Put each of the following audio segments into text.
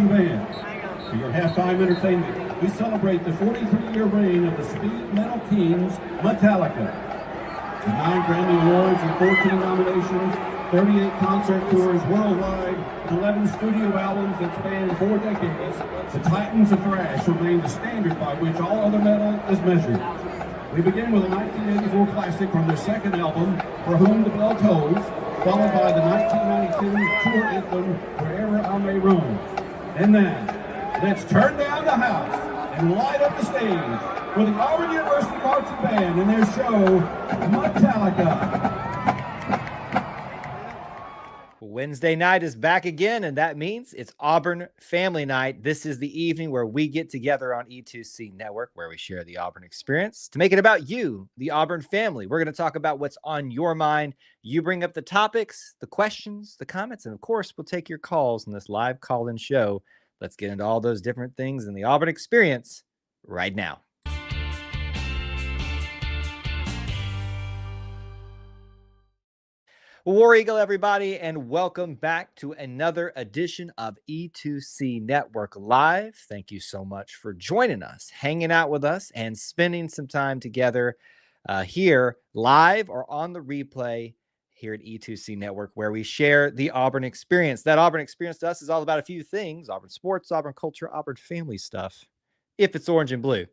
marching band. For your halftime entertainment, we celebrate the 43-year reign of the speed metal kings, Metallica. With 9 Grammy Awards and 14 nominations, 38 concert tours worldwide, and 11 studio albums that span 4 decades, the Titans of Thrash remain the standard by which all other metal is measured. We begin with a 1984 classic from their second album, For Whom the Bell Tolls, followed by the 1992 tour anthem, Wherever I May Roam. And then, let's turn down the house and light up the stage for the Auburn University Marching Band and their show, Metallica. Wednesday night is back again, and that means it's Auburn Family Night. This is the evening where we get together on E2C Network, where we share the Auburn experience to make it about you, the Auburn family. We're going to talk about what's on your mind. You bring up the topics, the questions, the comments, and of course, we'll take your calls in this live call-in show. Let's get into all those different things in the Auburn experience right now. War Eagle, everybody, and welcome back to another edition of E2C Network Live. Thank you so much for joining us, hanging out with us, and spending some time together here live or on the replay here at E2C Network, where we share the Auburn experience. That Auburn experience to us is all about a few things: Auburn sports, Auburn culture, Auburn family stuff. If it's orange and blue,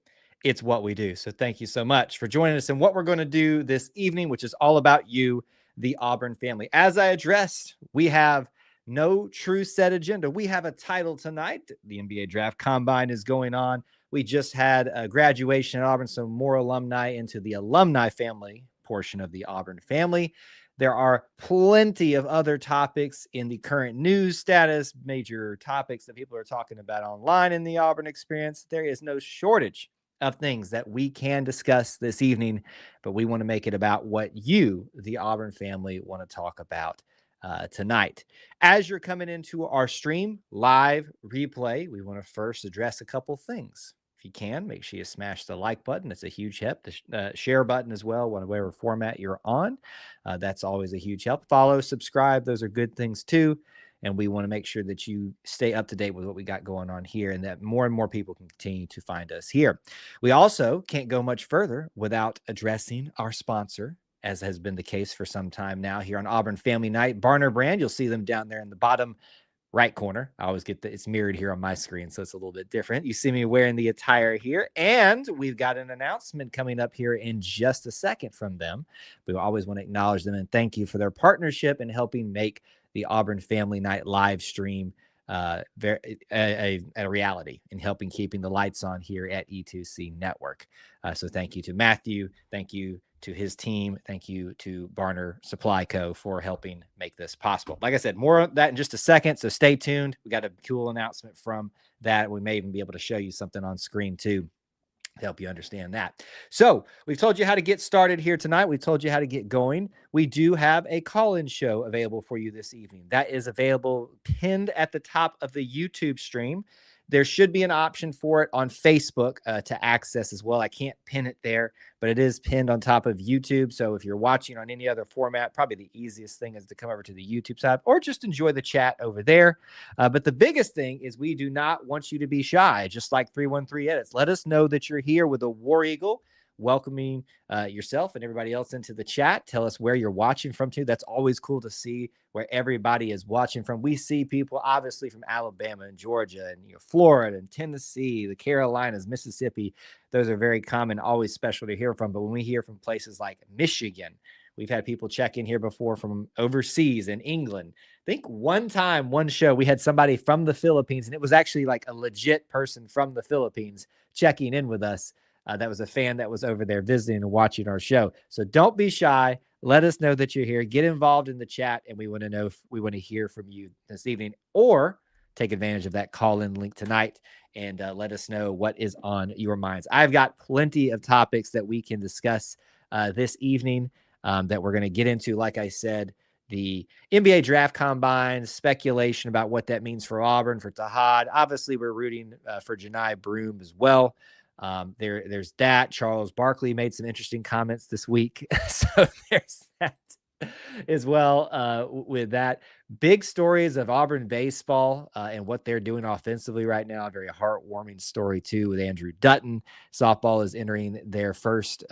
it's what we do. So thank you so much for joining us and what we're going to do this evening, which is all about you, the Auburn family. As I addressed, we have no true set agenda. We have a title tonight. The NBA Draft Combine is going on. We just had a graduation at Auburn, so more alumni into the alumni family portion of the Auburn family. There are plenty of other topics in the current news status, major topics that people are talking about online in the Auburn experience. There is no shortage of things that we can discuss this evening, but we want to make it about what you, the Auburn family, want to talk about tonight. As you're coming into our stream live replay, we want to first address a couple things. If you can, make sure you smash the like button. It's a huge help. The share button as well, whatever format you're on. That's always a huge help. Follow, subscribe. Those are good things too. And we want to make sure that you stay up to date with what we got going on here and that more and more people can continue to find us here. We also can't go much further without addressing our sponsor, as has been the case for some time now here on Auburn Family Night. Barner Brand, you'll see them down there in the bottom right corner. I always get it's mirrored here on my screen, so it's a little bit different. You see me wearing the attire here, and we've got an announcement coming up here in just a second from them. We always want to acknowledge them and thank you for their partnership in helping make the Auburn Family Night live stream a reality and helping keeping the lights on here at E2C Network. So thank you to Matthew. Thank you to his team. Thank you to Barner Supply Co. for helping make this possible. Like I said, more on that in just a second, so stay tuned. We got a cool announcement from that. We may even be able to show you something on screen too to help you understand that. So we've told you how to get started here tonight. We've told you how to get going. We do have a call-in show available for you this evening. That is available pinned at the top of the YouTube stream. There should be an option for it on Facebook to access as well. I can't pin it there, but it is pinned on top of YouTube. So if you're watching on any other format, probably the easiest thing is to come over to the YouTube side or just enjoy the chat over there. But the biggest thing is we do not want you to be shy, just like 313 Edits. Let us know that you're here with a War Eagle, welcoming yourself and everybody else into the chat. Tell us where you're watching from too. That's always cool to see where everybody is watching from. We see people obviously from Alabama and Georgia and Florida and Tennessee, the Carolinas, Mississippi. Those are very common, always special to hear from. But when we hear from places like Michigan, we've had people check in here before from overseas in England. I think one time, one show, we had somebody from the Philippines, and it was actually like a legit person from the Philippines checking in with us. That was a fan that was over there visiting and watching our show. So don't be shy. Let us know that you're here. Get involved in the chat, and we want to know if we want to hear from you this evening, or take advantage of that call-in link tonight and let us know what is on your minds. I've got plenty of topics that we can discuss this evening that we're going to get into. Like I said, the NBA Draft Combine, speculation about what that means for Auburn, for Tahad. Obviously, we're rooting for Janai Broome as well. There's that. Charles Barkley made some interesting comments this week. So there's that. as well with that. Big stories of Auburn baseball and what they're doing offensively right now. A very heartwarming story, too, with Andrew Dutton. Softball is entering their first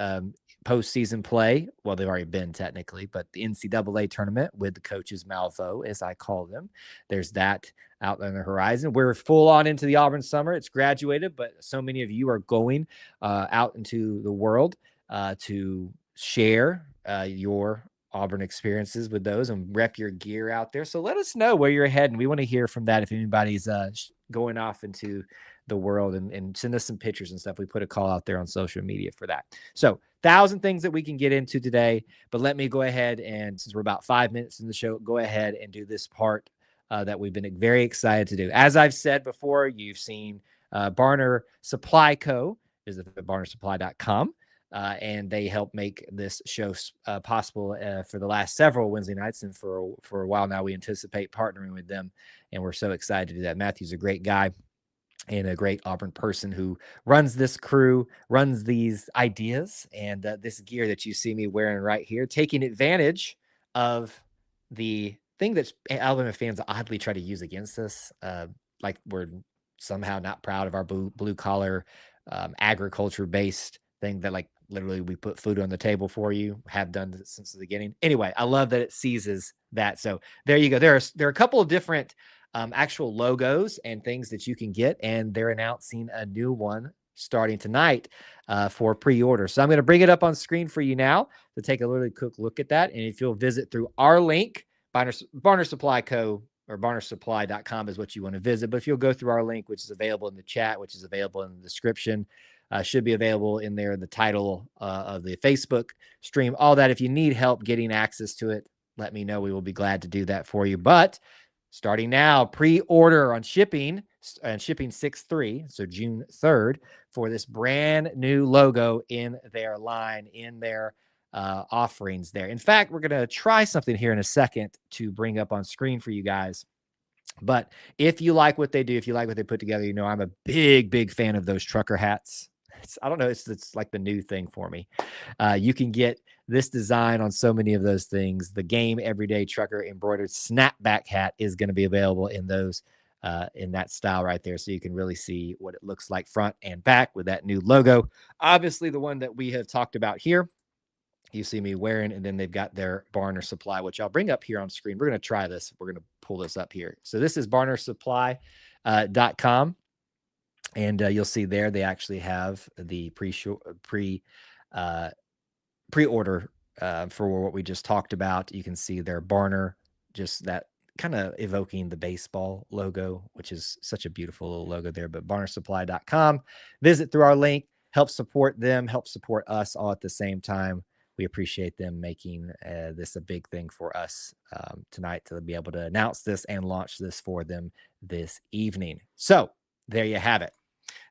postseason play. Well, they've already been technically, but the NCAA tournament with the coaches Malvo, as I call them. There's that out on the horizon. We're full on into the Auburn summer. It's graduated, but so many of you are going out into the world to share your Auburn experiences with those and rep your gear out there. So let us know where you're heading. We want to hear from that. If anybody's going off into the world and send us some pictures and stuff. We put a call out there on social media for that. So 1,000 things that we can get into today, but let me go ahead and, since we're about 5 minutes in the show, go ahead and do this part that we've been very excited to do. As I've said before, you've seen Barner Supply Co. Visit barnersupply.com. And they help make this show possible for the last several Wednesday nights. And for a while now, we anticipate partnering with them. And we're so excited to do that. Matthew's a great guy and a great Auburn person who runs this crew, runs these ideas, and this gear that you see me wearing right here, taking advantage of the thing that Alabama fans oddly try to use against us. Like we're somehow not proud of our blue collar, agriculture-based thing that, like, literally we put food on the table for you, have done since the beginning. Anyway, I love that it seizes that. So there you go. There are a couple of different actual logos and things that you can get, and they're announcing a new one starting tonight for pre-order. So I'm going to bring it up on screen for you now to take a really quick look at that. And if you'll visit through our link, Barner Supply Co. or barnersupply.com is what you want to visit. But if you'll go through our link, which is available in the chat, which is available in the description, should be available in there, the title of the Facebook stream, all that. If you need help getting access to it, let me know. We will be glad to do that for you. But starting now, pre-order on shipping, and shipping 6/3, so June 3rd, for this brand new logo in their line, in their offerings there. In fact, we're going to try something here in a second to bring up on screen for you guys. But if you like what they do, if you like what they put together, you know I'm a big fan of those trucker hats. I don't know, it's like the new thing for me. You can get this design on so many of those things. The Game Everyday Trucker embroidered snapback hat is going to be available in those in that style right there, so you can really see what it looks like front and back with that new logo. Obviously, the one that we have talked about here, you see me wearing, and then they've got their Barner Supply, which I'll bring up here on screen. We're going to try this. We're going to pull this up here. So this is barnersupply.com. And you'll see there they actually have the pre-order for what we just talked about. You can see their Barner, just that kind of evoking the baseball logo, which is such a beautiful little logo there. But barnersupply.com. Visit through our link. Help support them. Help support us all at the same time. We appreciate them making this a big thing for us tonight to be able to announce this and launch this for them this evening. So there you have it.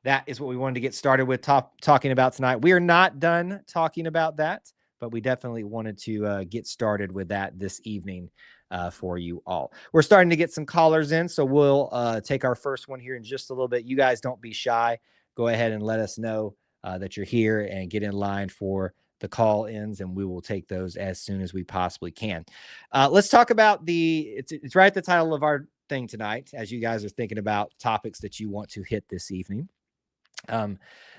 That is what we wanted to get started with talking about tonight. We are not done talking about that, but we definitely wanted to get started with that this evening for you all. We're starting to get some callers in, so we'll take our first one here in just a little bit. You guys don't be shy. Go ahead and let us know that you're here and get in line for the call-ins, and we will take those as soon as we possibly can. Let's talk about it's right at the title of our thing tonight, as you guys are thinking about topics that you want to hit this evening. The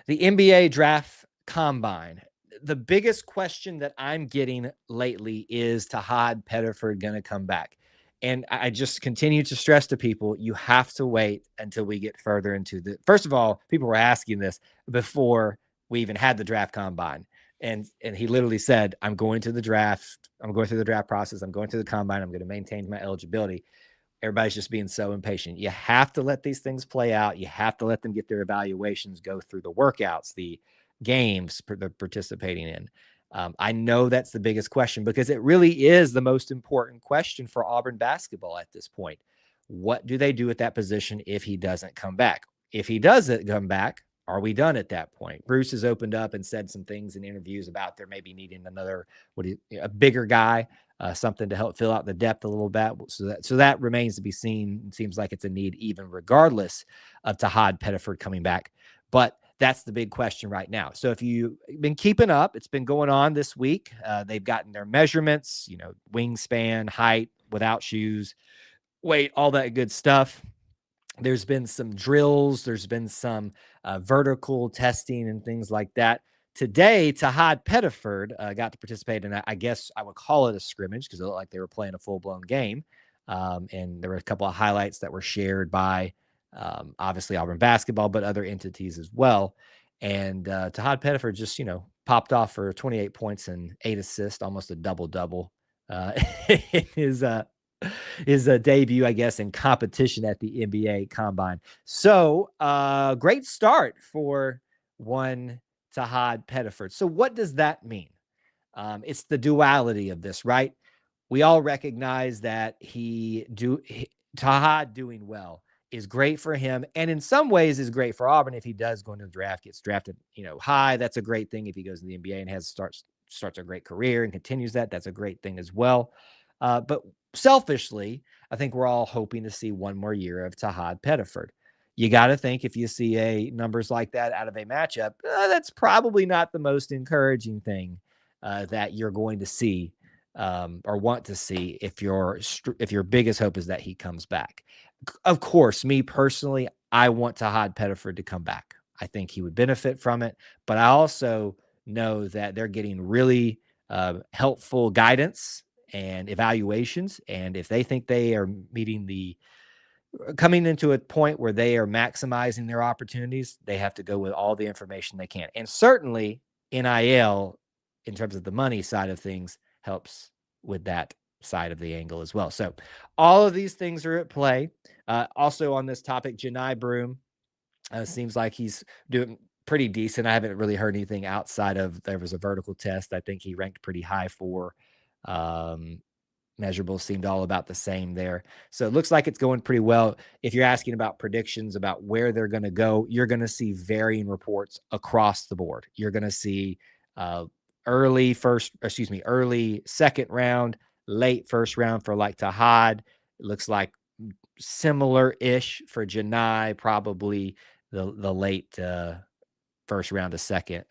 NBA draft combine. The biggest question that I'm getting lately is Tahad Pettiford going to come back? And I just continue to stress to people, you have to wait until we get further into the. First of all, people were asking this before we even had the draft combine. And he literally said, I'm going to the draft. I'm going through the draft process. I'm going to the combine. I'm going to maintain my eligibility. Everybody's just being so impatient. You have to let these things play out. You have to let them get their evaluations, go through the workouts, the games they're participating in. I know that's the biggest question because it really is the most important question for Auburn basketball at this point. What do they do at that position if he doesn't come back? If he doesn't come back, are we done at that point? Bruce has opened up and said some things in interviews about there maybe needing another, a bigger guy, something to help fill out the depth a little bit. So that remains to be seen. It seems like it's a need even regardless of Tahad Pettiford coming back. But That's the big question right now. So if you've been keeping up, it's been going on this week. They've gotten their measurements, wingspan, height, without shoes, weight, all that good stuff. There's been some drills. There's been some vertical testing and things like that. Today, Tahad Pettiford got to participate in, I guess I would call it a scrimmage because it looked like they were playing a full-blown game. And there were a couple of highlights that were shared by obviously Auburn basketball, but other entities as well. And Tahad Pettiford just, popped off for 28 points and 8 assists, almost a double-double in his debut, I guess, in competition at the NBA Combine. So great start for one Tahad Pettiford. So what does that mean? It's the duality of this, right? We all recognize that Tahad doing well is great for him, and in some ways is great for Auburn if he does go into the draft, gets drafted, high. That's a great thing if he goes to the NBA and starts a great career and continues that. That's a great thing as well. But selfishly, I think we're all hoping to see one more year of Tahad Pettiford. You got to think if you see numbers like that out of a matchup, that's probably not the most encouraging thing that you're going to see or want to see if your biggest hope is that he comes back. Of course, me personally, I want Tahad Pettiford to come back. I think he would benefit from it, but I also know that they're getting really helpful guidance and evaluations. And if they think they are coming into a point where they are maximizing their opportunities, they have to go with all the information they can. And certainly NIL, in terms of the money side of things, helps with that side of the angle as well. So all of these things are at play. Also on this topic, Janai Broom seems like he's doing pretty decent. I haven't really heard anything outside of there was a vertical test. I think he ranked pretty high for measurables, seemed all about the same there. So it looks like it's going pretty well. If you're asking about predictions about where they're going to go, you're going to see varying reports across the board. You're going to see early second round, late first round for like Tahad. It looks like similar-ish for Janai, probably the late first round to second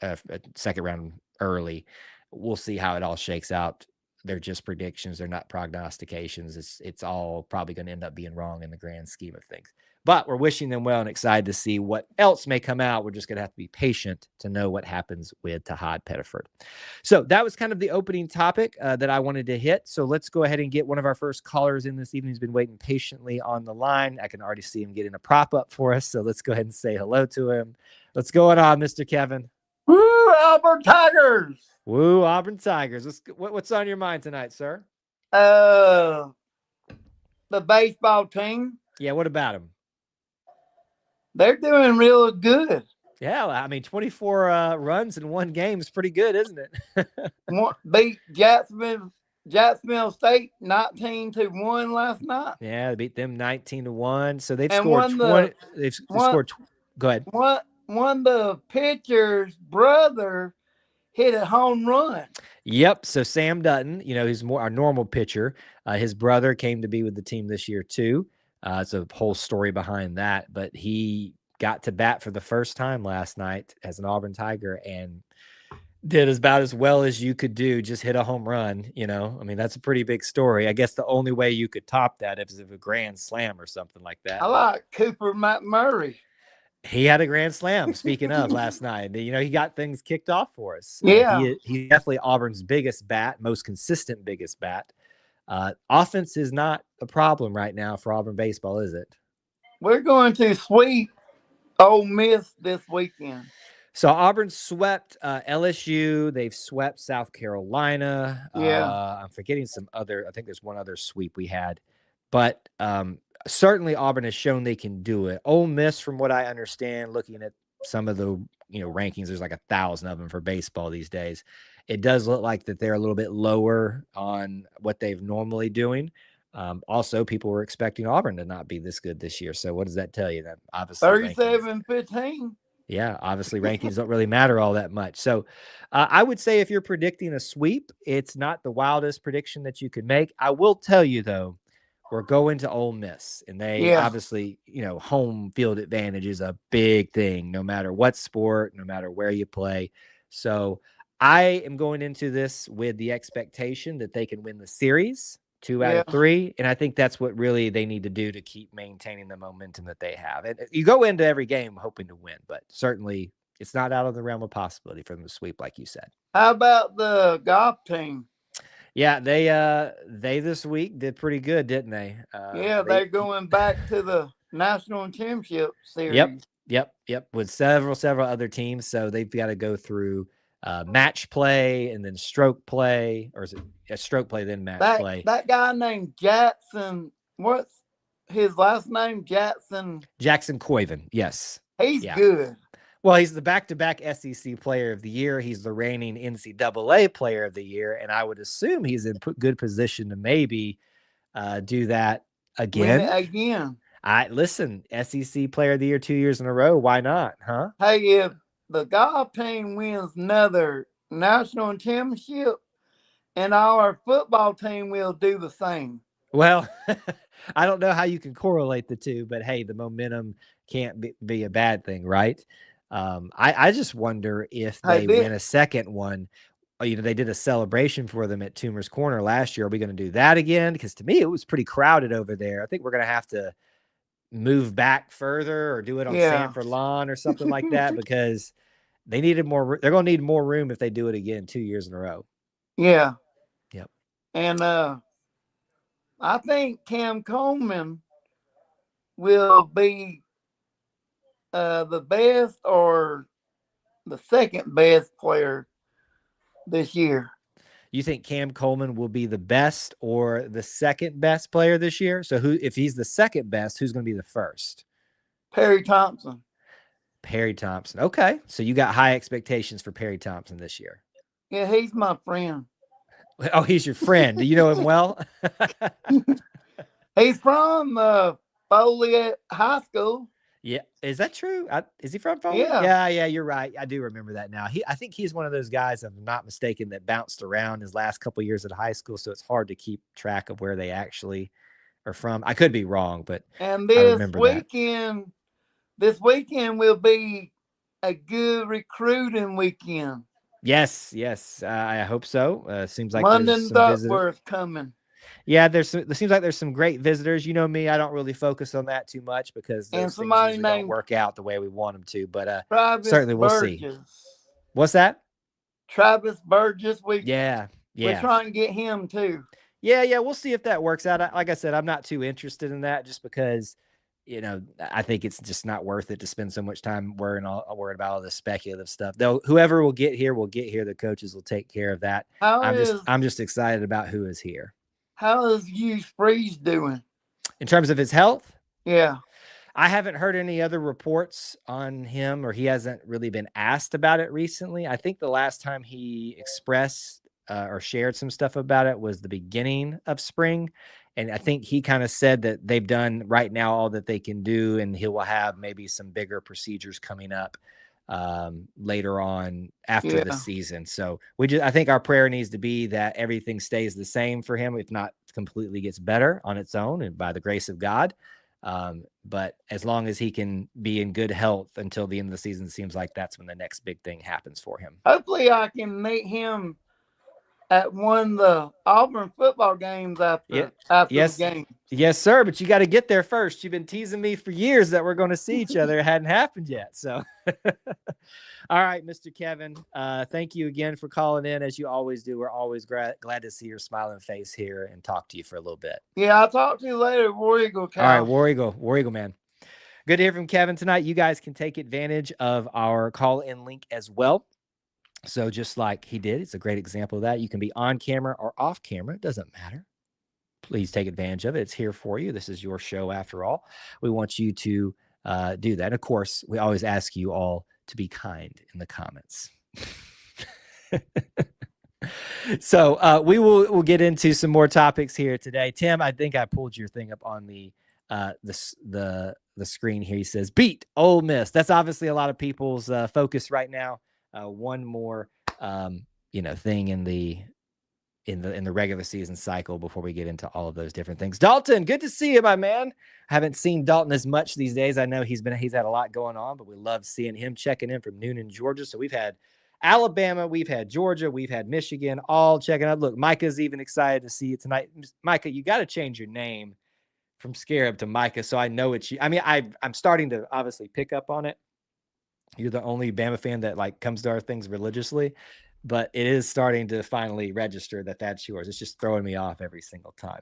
round early. We'll see how it all shakes out. They're just predictions. They're not prognostications. It's all probably going to end up being wrong in the grand scheme of things. But we're wishing them well and excited to see what else may come out. We're just going to have to be patient to know what happens with Tahad Pettiford. So that was kind of the opening topic that I wanted to hit. So let's go ahead and get one of our first callers in this evening. He's been waiting patiently on the line. I can already see him getting a prop up for us. So let's go ahead and say hello to him. What's going on, Mr. Kevin? Woo, Auburn Tigers! Woo, Auburn Tigers. What's on your mind tonight, sir? The baseball team. Yeah, what about them? They're doing real good. Yeah, I mean, 24 runs in one game is pretty good, isn't it? Beat Jacksonville State 19-1 last night. Yeah, they beat them 19-1. So they've scored 20. They've scored. Go ahead. One of the pitcher's brother hit a home run. Yep. So Sam Dutton, he's more our normal pitcher. His brother came to be with the team this year too. It's a whole story behind that, but he got to bat for the first time last night as an Auburn Tiger and did about as well as you could do. Just hit a home run. I mean, that's a pretty big story. I guess the only way you could top that is if a grand slam or something like that. I like Cooper McMurray. He had a grand slam, speaking of, last night. He got things kicked off for us. Yeah. He's definitely Auburn's biggest bat, most consistent biggest bat. Offense is not a problem right now for Auburn baseball, is it? We're going to sweep Ole Miss this weekend. So Auburn swept LSU. They've swept South Carolina. Yeah. I'm forgetting some other. I think there's one other sweep we had. But certainly Auburn has shown they can do it. Ole Miss, from what I understand, looking at some of the rankings, there's like 1,000 of them for baseball these days. It does look like that they're a little bit lower on what they've normally doing. Also, people were expecting Auburn to not be this good this year. So what does that tell you? That obviously 37-15. Yeah, obviously rankings don't really matter all that much. So I would say if you're predicting a sweep, it's not the wildest prediction that you could make. I will tell you, though, or go into Ole Miss. And they obviously, home field advantage is a big thing, no matter what sport, no matter where you play. So I am going into this with the expectation that they can win the series 2 out of 3. And I think that's what really they need to do to keep maintaining the momentum that they have. And you go into every game hoping to win, but certainly it's not out of the realm of possibility for them to sweep, like you said. How about the golf team? Yeah, they this week did pretty good, didn't they? They're going back to the national championship series. Yep. With several other teams, so they've got to go through match play and then stroke play, or is it stroke play then match play? That guy named Jackson, what's his last name? Jackson Coyven. Yes, he's good. Well, he's the back-to-back SEC Player of the Year. He's the reigning NCAA Player of the Year, and I would assume he's in good position to maybe do that again. Win it again. Listen, SEC Player of the Year 2 years in a row. Why not, huh? Hey, if the golf team wins another national championship, and our football team will do the same. Well, I don't know how you can correlate the two, but hey, the momentum can't be a bad thing, right? I just wonder if they win a second one. They did a celebration for them at Toomer's Corner last year. Are we going to do that again? Because to me, it was pretty crowded over there. I think we're going to have to move back further or do it on Sanford Lawn or something like that, because they needed more. They're going to need more room if they do it again 2 years in a row. Yeah. Yep. And I think Cam Coleman will be the best or the second best player this year. You think Cam Coleman will be the best or the second best player this year? So if he's the second best, who's going to be the first? Perry Thompson. Okay. So you got high expectations for Perry Thompson this year. Yeah, he's my friend. Oh, he's your friend. Do you know him well? He's from Foley High School. Yeah. Is that true? Is he from Foley? Yeah, you're right. I do remember that now. I think he's one of those guys, if I'm not mistaken, that bounced around his last couple of years at high school, so it's hard to keep track of where they actually are from. I could be wrong, but and I remember this weekend will be a good recruiting weekend. Yes. I hope so. Seems like London Duckworth coming. Yeah, there seems like there's some great visitors. You know me, I don't really focus on that too much because those things usually don't work out the way we want them to. But certainly we'll see. What's that? Travis Burgess. Yeah. We're trying to get him too. Yeah. We'll see if that works out. Like I said, I'm not too interested in that just because, I think it's just not worth it to spend so much time worried about all this speculative stuff. Though whoever will get here. The coaches will take care of that. I'm just excited about who is here. How is Hugh Freeze doing? In terms of his health? Yeah. I haven't heard any other reports on him, or he hasn't really been asked about it recently. I think the last time he expressed or shared some stuff about it was the beginning of spring. And I think he kind of said that they've done right now all that they can do, and he will have maybe some bigger procedures coming up later on after the season. So I think our prayer needs to be that everything stays the same for him, if not completely gets better on its own and by the grace of God. But as long as he can be in good health until the end of the season, it seems like that's when the next big thing happens for him. Hopefully I can meet him at one of the Auburn football games after the game. Yes, sir. But you got to get there first. You've been teasing me for years that we're going to see each other. It hadn't happened yet. So, all right, Mr. Kevin, thank you again for calling in, as you always do. We're always glad to see your smiling face here and talk to you for a little bit. Yeah, I'll talk to you later, War Eagle. All right, War Eagle, man. Good to hear from Kevin tonight. You guys can take advantage of our call-in link as well. So just like he did, it's a great example of that. You can be on camera or off camera. It doesn't matter. Please take advantage of it. It's here for you. This is your show after all. We want you to do that. And of course, we always ask you all to be kind in the comments. So we'll get into some more topics here today. Tim, I think I pulled your thing up on the screen here. He says, beat Ole Miss. That's obviously a lot of people's focus right now. One more, thing in the in the regular season cycle before we get into all of those different things. Dalton, good to see you, my man. I haven't seen Dalton as much these days. I know he's had a lot going on, but we love seeing him checking in from noon in Georgia. So we've had Alabama, we've had Georgia, we've had Michigan, all checking out. Look, Micah's even excited to see you tonight. Micah, you got to change your name from Scarab to Micah, so I know it's you. I mean, I'm starting to obviously pick up on it. You're the only Bama fan that like comes to our things religiously, but it is starting to finally register that that's yours. It's just throwing me off every single time.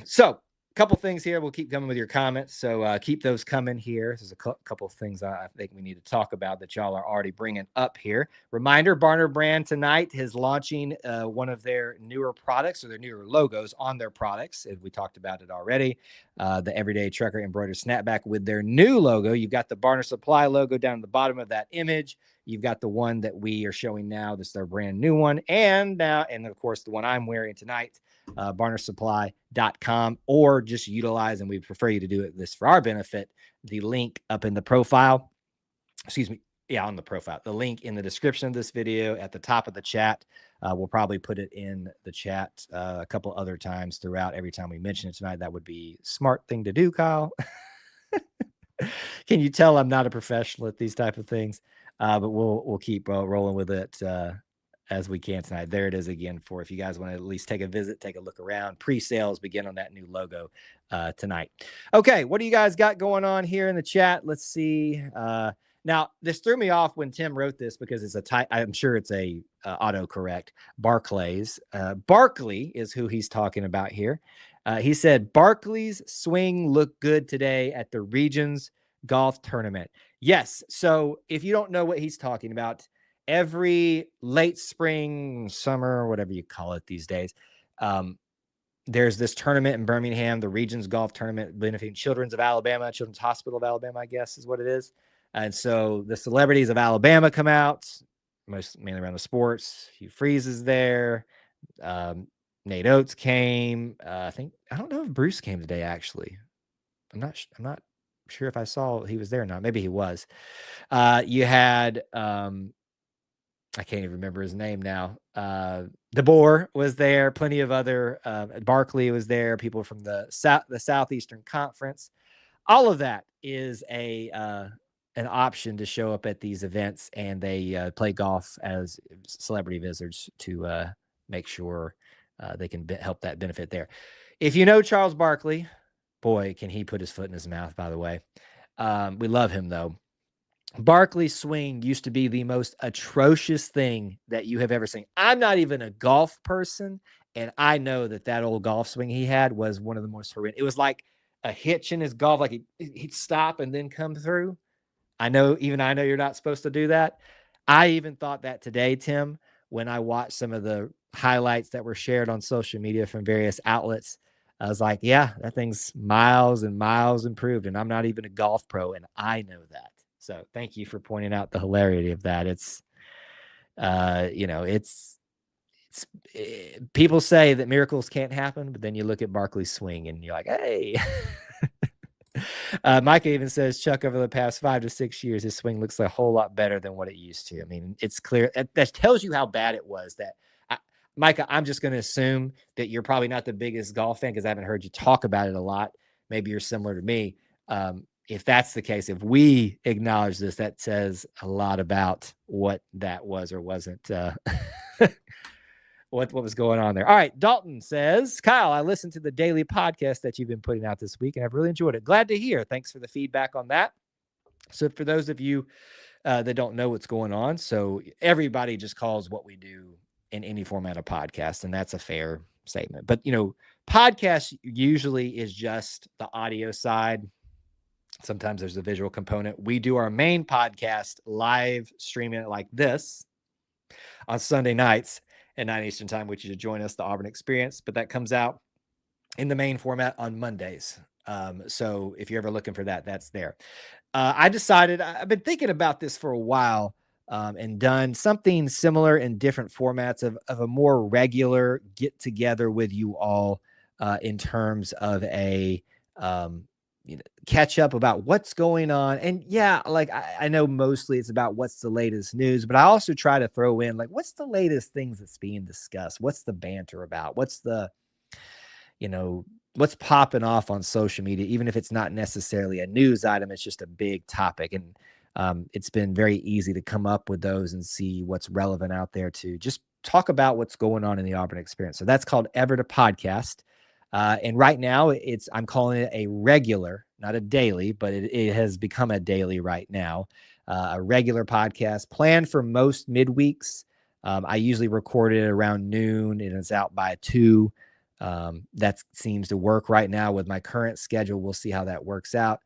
So a couple things here. We'll keep coming with your comments. So keep those coming here. There's a couple of things I think we need to talk about that y'all are already bringing up here. Reminder, Barner Brand tonight is launching one of their newer products or their newer logos on their products. As we talked about it already, the Everyday Trucker Embroidered Snapback with their new logo. You've got the Barner Supply logo down at the bottom of that image. You've got the one that we are showing now. This is their brand new one. And of course, the one I'm wearing tonight, barnersupply.com, or just utilize, and we prefer you to do this for our benefit, the link up in the profile. On the profile. The link in the description of this video at the top of the chat. We'll probably put it in the chat a couple other times throughout every time we mention it tonight. That would be a smart thing to do, Kyle. Can you tell I'm not a professional at these type of things? But we'll keep rolling with it as we can tonight. There it is again for if you guys want to at least take a visit, take a look around. Pre-sales begin on that new logo tonight. Okay, what do you guys got going on here in the chat? Let's see. Now, this threw me off when Tim wrote this because it's I'm sure it's a autocorrect. Barclays. Barkley is who he's talking about here. He said, Barkley's swing looked good today at the Regions Golf Tournament. Yes. So if you don't know what he's talking about, every late spring, summer, whatever you call it these days, there's this tournament in Birmingham, the Regions Golf Tournament benefiting Children's Hospital of Alabama, I guess is what it is. And so the celebrities of Alabama come out, mainly around the sports. Hugh Freeze is there. Nate Oates came. I don't know if Bruce came today, actually. I'm not sure if I saw he was there or not. Maybe he was. You had, I can't even remember his name now. DeBoer was there. Plenty of other, Barkley was there. People from the Southeastern Conference. All of that is an option to show up at these events, and they play golf as celebrity visitors to make sure they can help that benefit there. If you know Charles Barkley, boy, can he put his foot in his mouth, by the way. We love him, though. Barkley's swing used to be the most atrocious thing that you have ever seen. I'm not even a golf person, and I know that old golf swing he had was one of the most horrendous. It was like a hitch in his golf, like he'd stop and then come through. I know you're not supposed to do that. I even thought that today, Tim, when I watched some of the highlights that were shared on social media from various outlets. I was like, yeah, that thing's miles and miles improved, and I'm not even a golf pro, and I know that. So thank you for pointing out the hilarity of that. It's, people say that miracles can't happen, but then you look at Barkley's swing and you're like, hey. Micah even says, Chuck, over the past 5 to 6 years, his swing looks a whole lot better than what it used to. I mean, it's clear that tells you how bad it was. Micah, I'm just going to assume that you're probably not the biggest golf fan because I haven't heard you talk about it a lot. Maybe you're similar to me. If that's the case, if we acknowledge this, that says a lot about what that was or wasn't, what was going on there. All right. Dalton says, Kyle, I listened to the daily podcast that you've been putting out this week, and I've really enjoyed it. Glad to hear. Thanks for the feedback on that. So for those of you that don't know what's going on, so everybody just calls what we do in any format of podcast, and that's a fair statement. But, podcast usually is just the audio side. Sometimes there's a visual component. We do our main podcast live streaming it like this on Sunday nights at 9 Eastern time, which you should join us, the Auburn Experience. But that comes out in the main format on Mondays. So if you're ever looking for that, that's there. I decided, I've been thinking about this for a while and done something similar in different formats of a more regular get together with you all in terms of a catch up about what's going on. And yeah, like I know mostly it's about what's the latest news, but I also try to throw in like what's the latest things that's being discussed? What's the banter about? What's the, what's popping off on social media, even if it's not necessarily a news item, it's just a big topic. And it's been very easy to come up with those and see what's relevant out there to just talk about what's going on in the Auburn experience. So that's called Ever to Podcast. And right now I'm calling it a regular, not a daily, but it has become a daily right now. A regular podcast planned for most midweeks. I usually record it around noon and it's out by 2. That seems to work right now with my current schedule. We'll see how that works out.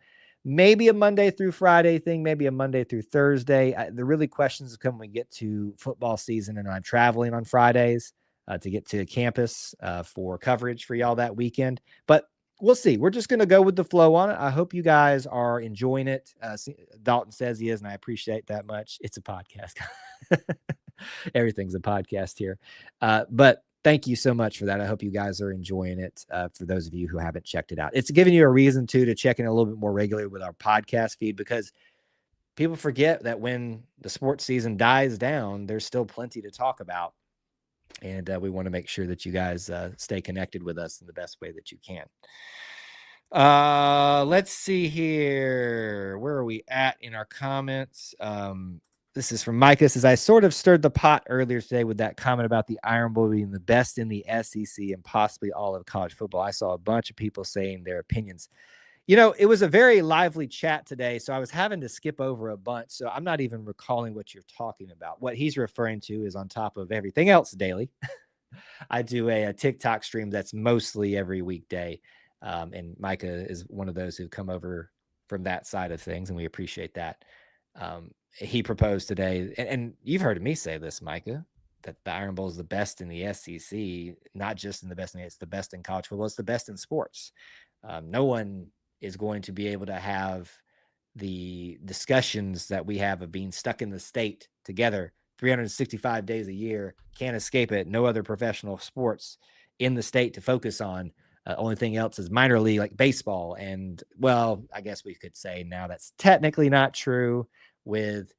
Maybe a Monday through Friday thing, maybe a Monday through Thursday. The really questions come when we get to football season and I'm traveling on Fridays to get to campus for coverage for y'all that weekend. But we'll see. We're just going to go with the flow on it. I hope you guys are enjoying it. Dalton says he is, and I appreciate that much. It's a podcast. Everything's a podcast here. But thank you so much for that. I hope you guys are enjoying it. For those of you who haven't checked it out, it's giving you a reason to check in a little bit more regularly with our podcast feed, because people forget that when the sports season dies down, there's still plenty to talk about. And we want to make sure that you guys stay connected with us in the best way that you can. Let's see here. Where are we at in our comments? This is from Micah. Says, I sort of stirred the pot earlier today with that comment about the Iron Bowl being the best in the SEC and possibly all of college football. I saw a bunch of people saying their opinions. It was a very lively chat today, so I was having to skip over a bunch. So I'm not even recalling what you're talking about. What he's referring to is on top of everything else daily. I do a TikTok stream that's mostly every weekday. And Micah is one of those who come over from that side of things, and we appreciate that. He proposed today, and you've heard me say this, Micah, that the Iron Bowl is the best in the SEC, not just in the best, it's the best in college football. It's the best in sports. No one is going to be able to have the discussions that we have of being stuck in the state together 365 days a year. Can't escape it. No other professional sports in the state to focus on. Only thing else is minor league, like baseball. And, well, I guess we could say now that's technically not true with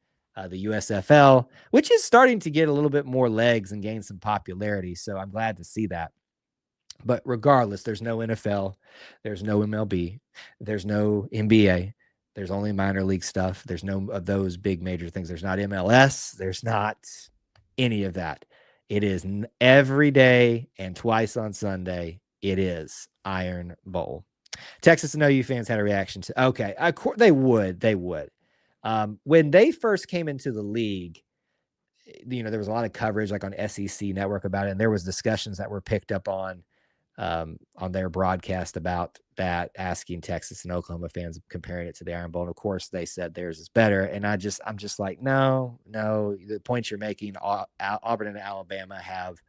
the USFL, which is starting to get a little bit more legs and gain some popularity. So I'm glad to see that. But regardless, there's no NFL, there's no MLB, there's no NBA, there's only minor league stuff. There's no of those big major things. There's not MLS, there's not any of that. It is every day and twice on Sunday. It is Iron Bowl. Texas and OU fans had a reaction to, okay, they would. When they first came into the league, there was a lot of coverage like on SEC Network about it, and there was discussions that were picked up on their broadcast about that, asking Texas and Oklahoma fans, comparing it to the Iron Bowl. And of course, they said theirs is better. And I'm just like, no, the points you're making, Auburn and Alabama have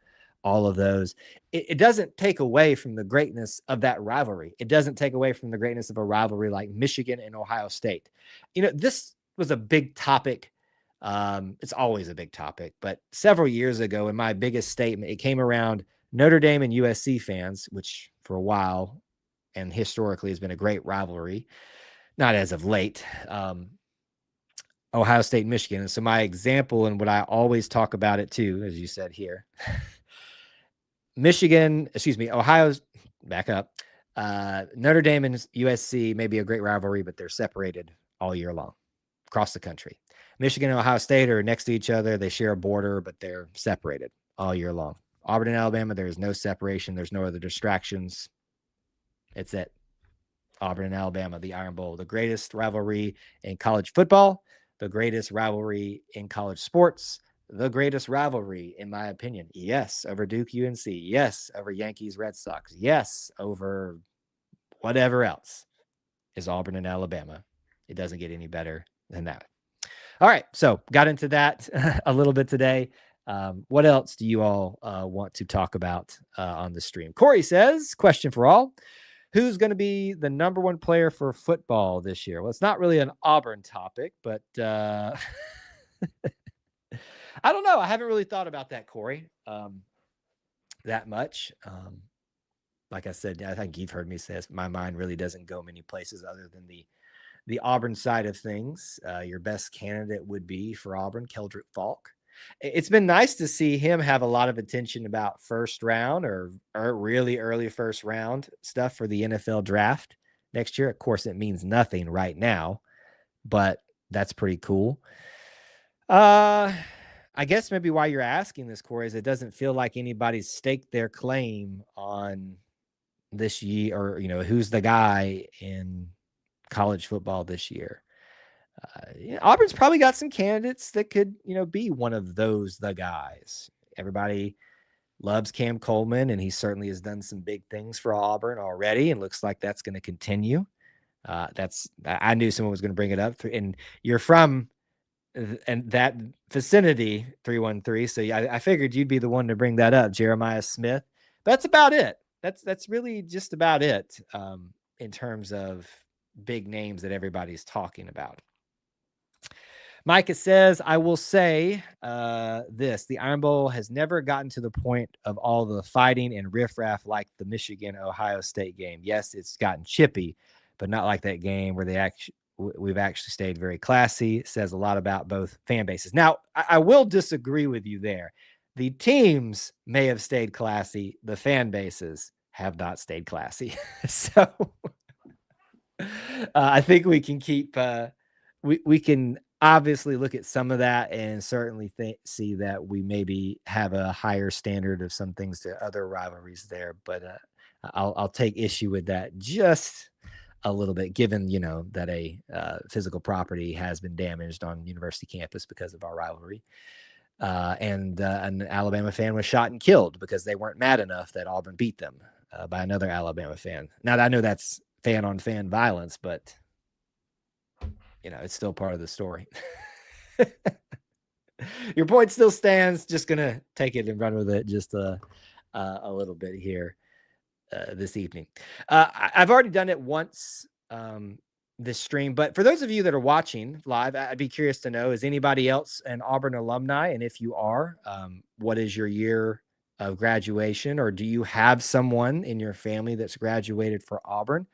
all of those. It doesn't take away from the greatness of that rivalry. It doesn't take away from the greatness of a rivalry like Michigan and Ohio State. This was a big topic. It's always a big topic, but several years ago in my biggest statement, it came around Notre Dame and USC fans, which for a while and historically has been a great rivalry, not as of late, Ohio State, Michigan. And so my example, and what I always talk about it too, as you said here, Ohio's back up. Notre Dame and USC may be a great rivalry, but they're separated all year long across the country. Michigan and Ohio State are next to each other. They share a border, but they're separated all year long. Auburn and Alabama, there is no separation. There's no other distractions. It's it. Auburn and Alabama, the Iron Bowl, the greatest rivalry in college football, the greatest rivalry in college sports, the greatest rivalry, in my opinion. Yes, over Duke UNC. Yes, over Yankees Red Sox. Yes, over whatever else is Auburn and Alabama. It doesn't get any better than that. All right, so got into that a little bit today. What else do you all want to talk about on the stream? Corey says, question for all. Who's going to be the number one player for football this year? Well, it's not really an Auburn topic, but I don't know. I haven't really thought about that, Corey, that much. like I said, I think you've heard me say this, my mind really doesn't go many places other than the Auburn side of things. Your best candidate would be for Auburn, Keldrick Falk. It's been nice to see him have a lot of attention about first round or really early first round stuff for the NFL draft next year. Of course, it means nothing right now, but that's pretty cool. I guess maybe why you're asking this, Corey, is it doesn't feel like anybody's staked their claim on this year, or who's the guy in college football this year. Auburn's probably got some candidates that could be one of the guys. Everybody loves Cam Coleman, and he certainly has done some big things for Auburn already, and looks like that's going to continue. I knew someone was going to bring it up, and you're from and that vicinity, 313. So yeah, I figured you'd be the one to bring that up, Jeremiah Smith. That's about it. That's really just about it in terms of big names that everybody's talking about. Micah says, I will say this. The Iron Bowl has never gotten to the point of all the fighting and riffraff like the Michigan-Ohio State game. Yes, it's gotten chippy, but not like that game where we've actually stayed very classy. It says a lot about both fan bases. Now, I will disagree with you there. The teams may have stayed classy. The fan bases have not stayed classy. So I think we can keep we can obviously look at some of that and certainly see that we maybe have a higher standard of some things to other rivalries there. But I'll take issue with that just a little bit, given that a physical property has been damaged on university campus because of our rivalry. And an Alabama fan was shot and killed because they weren't mad enough that Auburn beat them by another Alabama fan. Now, I know that's fan-on-fan violence, but it's still part of the story. Your point still stands. Just gonna take it and run with it just a little bit here this evening. I've already done it once this stream, but for those of you that are watching live, I'd be curious to know, is anybody else an Auburn alumni? And if you are, what is your year of graduation, or do you have someone in your family that's graduated for Auburn?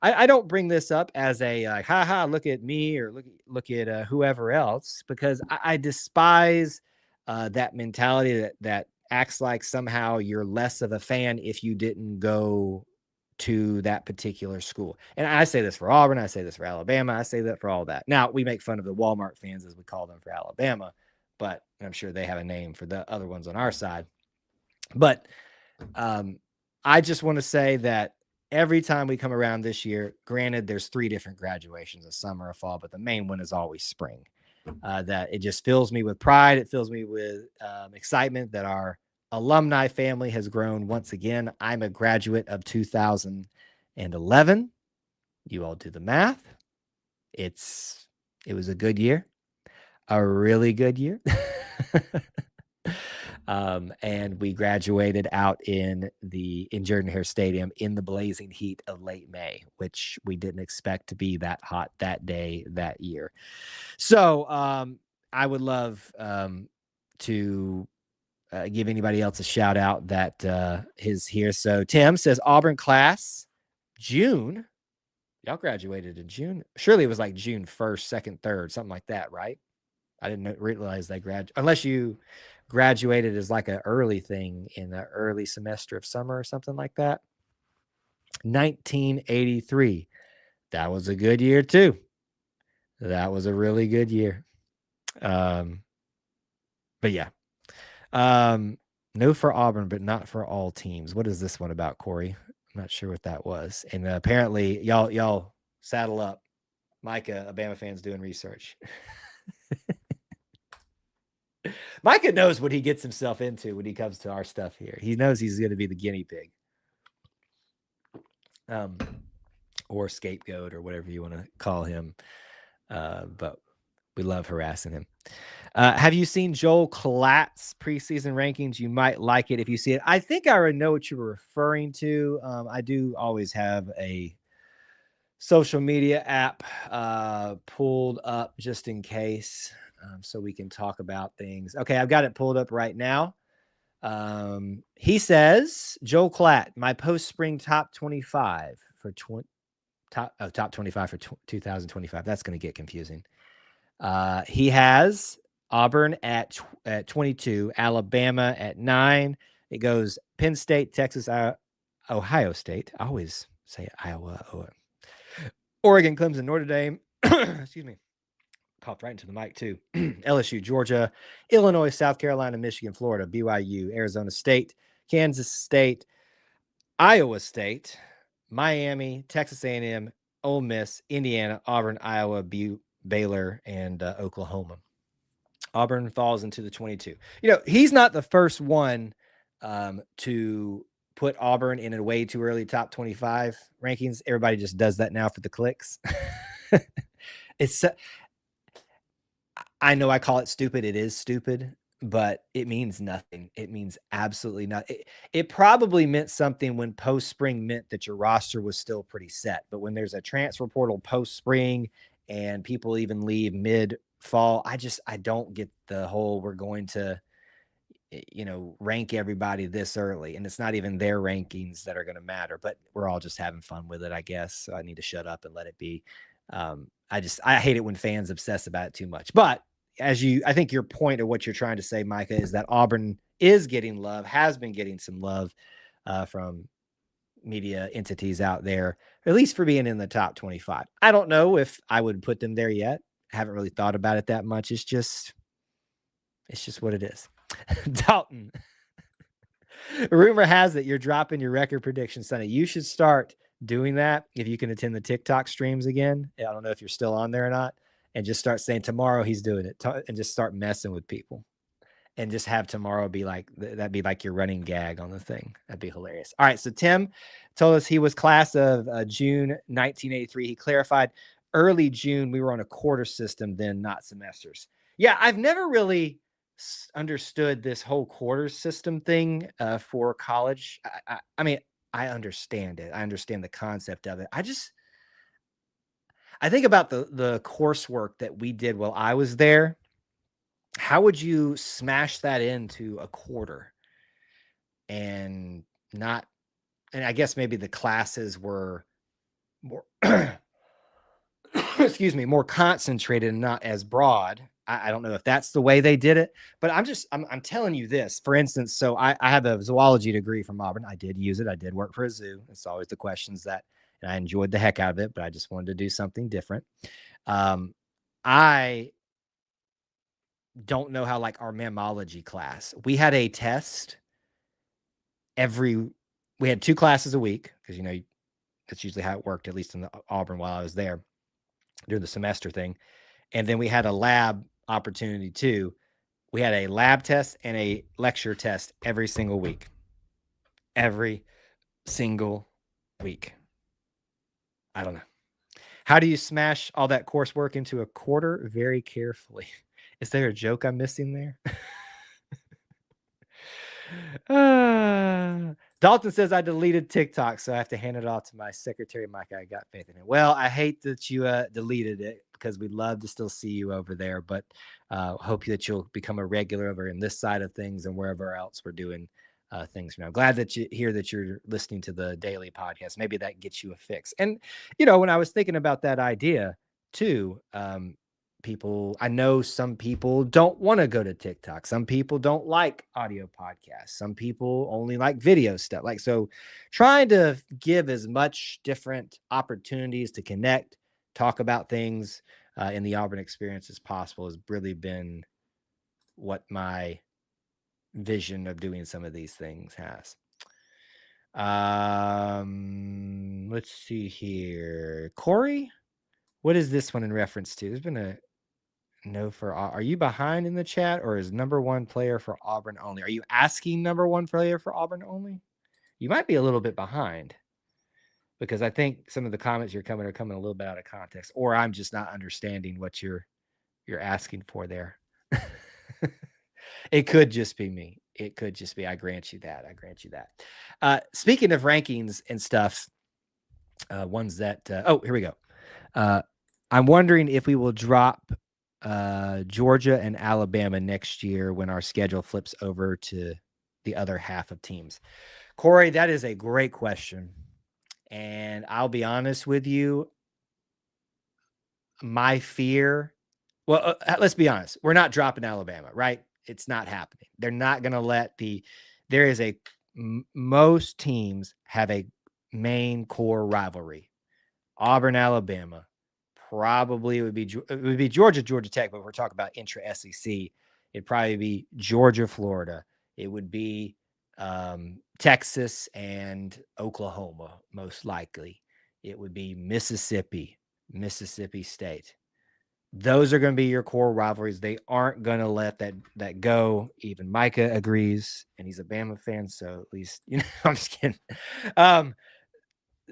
I don't bring this up as a like, haha, look at me, or look at whoever else, because I despise that mentality that acts like somehow you're less of a fan if you didn't go to that particular school. And I say this for Auburn, I say this for Alabama, I say that for all that. Now, we make fun of the Walmart fans, as we call them, for Alabama, but I'm sure they have a name for the other ones on our side. But I just want to say that every time we come around this year, granted, there's 3 different graduations, a summer, a fall, but the main one is always spring. That it just fills me with pride. It fills me with excitement that our alumni family has grown once again. I'm a graduate of 2011. You all do the math. It was a good year, a really good year. And we graduated out in Jordan-Hare Stadium in the blazing heat of late May, which we didn't expect to be that hot that day, that year. So I would love to give anybody else a shout out that is here. So Tim says Auburn class, June. Y'all graduated in June. Surely it was like June 1st, 2nd, 3rd, something like that, right? I didn't realize they graduated, unless you graduated as like an early thing in the early semester of summer or something like that. 1983. That was a good year too. That was a really good year. But yeah. No for Auburn, but not for all teams. What is this one about, Corey? I'm not sure what that was. And apparently y'all saddle up. Micah, a Bama fan's doing research. Micah knows what he gets himself into when he comes to our stuff here. He knows he's going to be the guinea pig. Or scapegoat, or whatever you want to call him. But we love harassing him. Have you seen Joel Klatt's preseason rankings? You might like it if you see it. I think I already know what you were referring to. I do always have a social media app pulled up just in case, so we can talk about things. Okay, I've got it pulled up right now. He says, Joel Klatt, my post-spring top 25 for top 25 for 2025. That's going to get confusing. He has Auburn at 22, Alabama at 9. It goes Penn State, Texas, Ohio State. I always say Iowa. Oregon, Clemson, Notre Dame. Excuse me. Coughed right into the mic too. LSU, Georgia, Illinois, South Carolina, Michigan, Florida, BYU, Arizona State, Kansas State, Iowa State, Miami, Texas A&M, Ole Miss, Indiana, Auburn, Iowa, Baylor, and Oklahoma. Auburn falls into the 22. He's not the first one to put Auburn in a way too early top 25 rankings. Everybody just does that now for the clicks. I know I call it stupid. It is stupid, but it means nothing. It means absolutely nothing. It probably meant something when post-spring meant that your roster was still pretty set. But when there's a transfer portal post-spring and people even leave mid-fall, I don't get the whole we're going to, rank everybody this early. And it's not even their rankings that are going to matter, but we're all just having fun with it, I guess. So I need to shut up and let it be. I hate it when fans obsess about it too much. But I think your point of what you're trying to say, Micah, is that Auburn is getting love, has been getting some love from media entities out there, at least for being in the top 25. I don't know if I would put them there yet. I haven't really thought about it that much. It's just what it is. Dalton. Rumor has it you're dropping your record prediction Sunday. You should start doing that if you can attend the TikTok streams again. I don't know if you're still on there or not. And just start saying tomorrow he's doing it and just start messing with people and just have tomorrow be like, that'd be like your running gag on the thing. That'd be hilarious. All right. So Tim told us he was class of June 1983. He clarified early June. We were on a quarter system then, not semesters. Yeah. I've never really understood this whole quarter system thing for college. I mean, I understand it. I understand the concept of it. I think about the coursework that we did while I was there. How would you smash that into a quarter and I guess maybe the classes were more, excuse me, more concentrated and not as broad. I don't know if that's the way they did it, but I'm telling you this, for instance. So I have a zoology degree from Auburn. I did use it. I did work for a zoo. It's always the questions and I enjoyed the heck out of it, but I just wanted to do something different. I don't know how, like, our mammalogy class, we had a test we had 2 classes a week because, that's usually how it worked, at least in the Auburn while I was there during the semester thing. And then we had a lab opportunity too. We had a lab test and a lecture test every single week. Every single week. I don't know. How do you smash all that coursework into a quarter? Very carefully. Is there a joke I'm missing there? Dalton says I deleted TikTok, so I have to hand it off to my secretary, Mike. I got faith in it. Well, I hate that you deleted it because we'd love to still see you over there, but hope that you'll become a regular over in this side of things and wherever else we're doing things. I'm glad that you hear that you're listening to the daily podcast. Maybe that gets you a fix. And, when I was thinking about that idea too, I know some people don't want to go to TikTok. Some people don't like audio podcasts. Some people only like video stuff. So trying to give as much different opportunities to connect, talk about things in the Auburn experience as possible has really been what my vision of doing some of these things has. Let's see here. Corey, what is this one in reference to? There's been a no for, are you behind in the chat, or is number 1 player for Auburn only? Are you asking number 1 player for Auburn only? You might be a little bit behind because I think some of the comments are coming a little bit out of context, or I'm just not understanding what you're asking for there. It could just be me. It could just be, I grant you that. Speaking of rankings and stuff, ones that, here we go. I'm wondering if we will drop Georgia and Alabama next year when our schedule flips over to the other half of teams? Corey, that is a great question. And I'll be honest with you, my fear, well, let's be honest. We're not dropping Alabama, right? It's not happening. They're not going to let most teams have a main core rivalry. Auburn, Alabama, probably it would be Georgia, Georgia Tech, but we're talking about intra SEC. It'd probably be Georgia, Florida. It would be Texas and Oklahoma, most likely. It would be Mississippi State. Those are going to be your core rivalries. They aren't going to let that go. Even Micah agrees, and he's a Bama fan, so at least, I'm just kidding.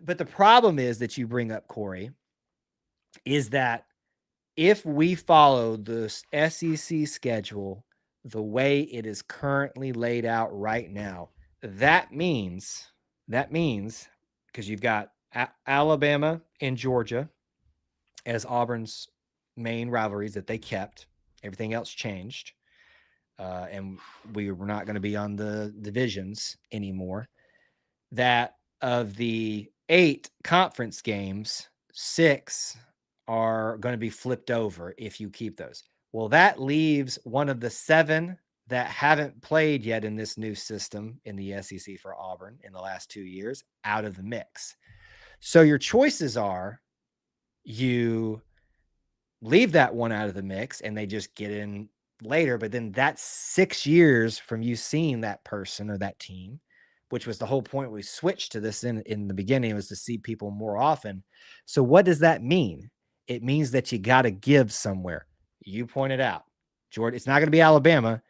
But the problem is that you bring up, Corey, is that if we follow the SEC schedule the way it is currently laid out right now, that means because you've got Alabama and Georgia as Auburn's main rivalries that they kept. Everything else changed. And we were not going to be on the divisions anymore. That of the 8 conference games, 6 are going to be flipped over if you keep those. Well, that leaves one of the 7 that haven't played yet in this new system in the SEC for Auburn in the last 2 years out of the mix. So your choices are you leave that one out of the mix and they just get in later, but then that's 6 years from you seeing that person or that team, which was the whole point we switched to this in the beginning, was to see people more often. So what does that mean? It means that you got to give somewhere. You pointed out, Jordan, it's not going to be Alabama.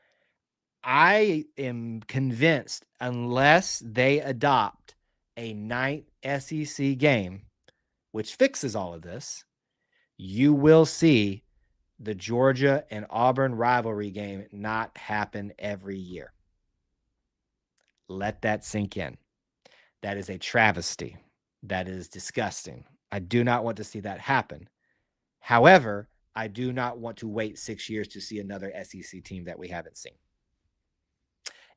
I am convinced unless they adopt a 9th SEC game, which fixes all of this, you will see the Georgia and Auburn rivalry game not happen every year. Let that sink in. That is a travesty. That is disgusting. I do not want to see that happen. However, I do not want to wait 6 years to see another SEC team that we haven't seen.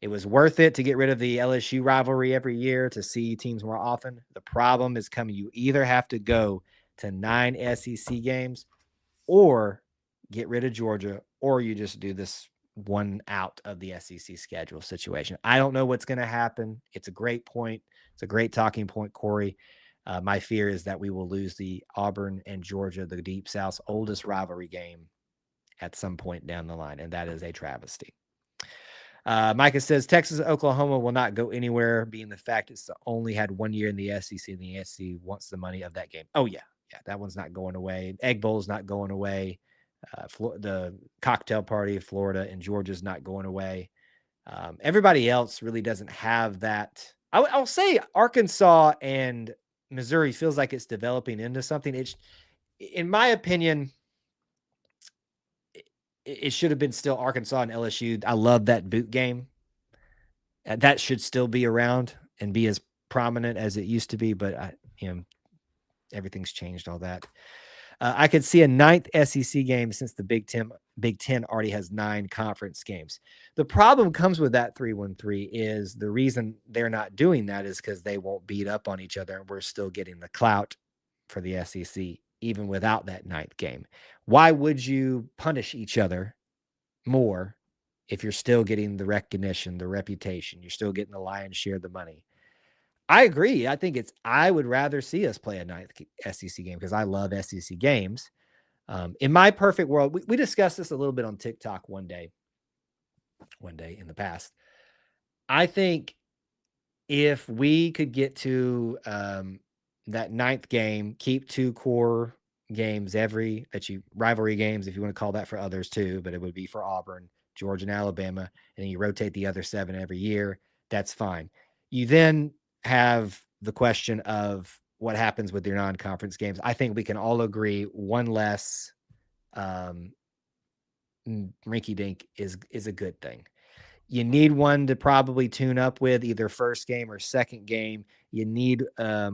It was worth it to get rid of the LSU rivalry every year to see teams more often. The problem is coming. You either have to go to 9 SEC games or get rid of Georgia, or you just do this one out of the SEC schedule situation. I don't know what's going to happen. It's a great point. It's a great talking point, Corey. My fear is that we will lose the Auburn and Georgia, the Deep South's oldest rivalry game, at some point down the line, and that is a travesty. Micah says Texas and Oklahoma will not go anywhere, being the fact it's only had 1 year in the SEC, and the SEC wants the money of that game. Oh, yeah, that one's not going away. Egg Bowl's not going away. The cocktail party of Florida and Georgia's not going away. Everybody else really doesn't have that. I'll say Arkansas and Missouri feels like it's developing into something. It's, in my opinion, it should have been still Arkansas and LSU. I love that boot game. That should still be around and be as prominent as it used to be, but everything's changed, all that. I could see a 9th SEC game since the Big Ten already has 9 conference games. The problem comes with that 3-1-3 is the reason they're not doing that is because they won't beat up on each other, and we're still getting the clout for the SEC even without that 9th game. Why would you punish each other more if you're still getting the recognition, the reputation, you're still getting the lion's share of the money? I agree. I would rather see us play a 9th SEC game because I love SEC games. In my perfect world, we discussed this a little bit on TikTok one day in the past. I think if we could get to that 9th game, keep 2 core games rivalry games, if you want to call that for others too, but it would be for Auburn, Georgia, and Alabama, and then you rotate the other 7 every year. That's fine. You then have the question of what happens with your non-conference games. I think we can all agree one less rinky-dink is a good thing. You need one to probably tune up with, either first game or second game. You need a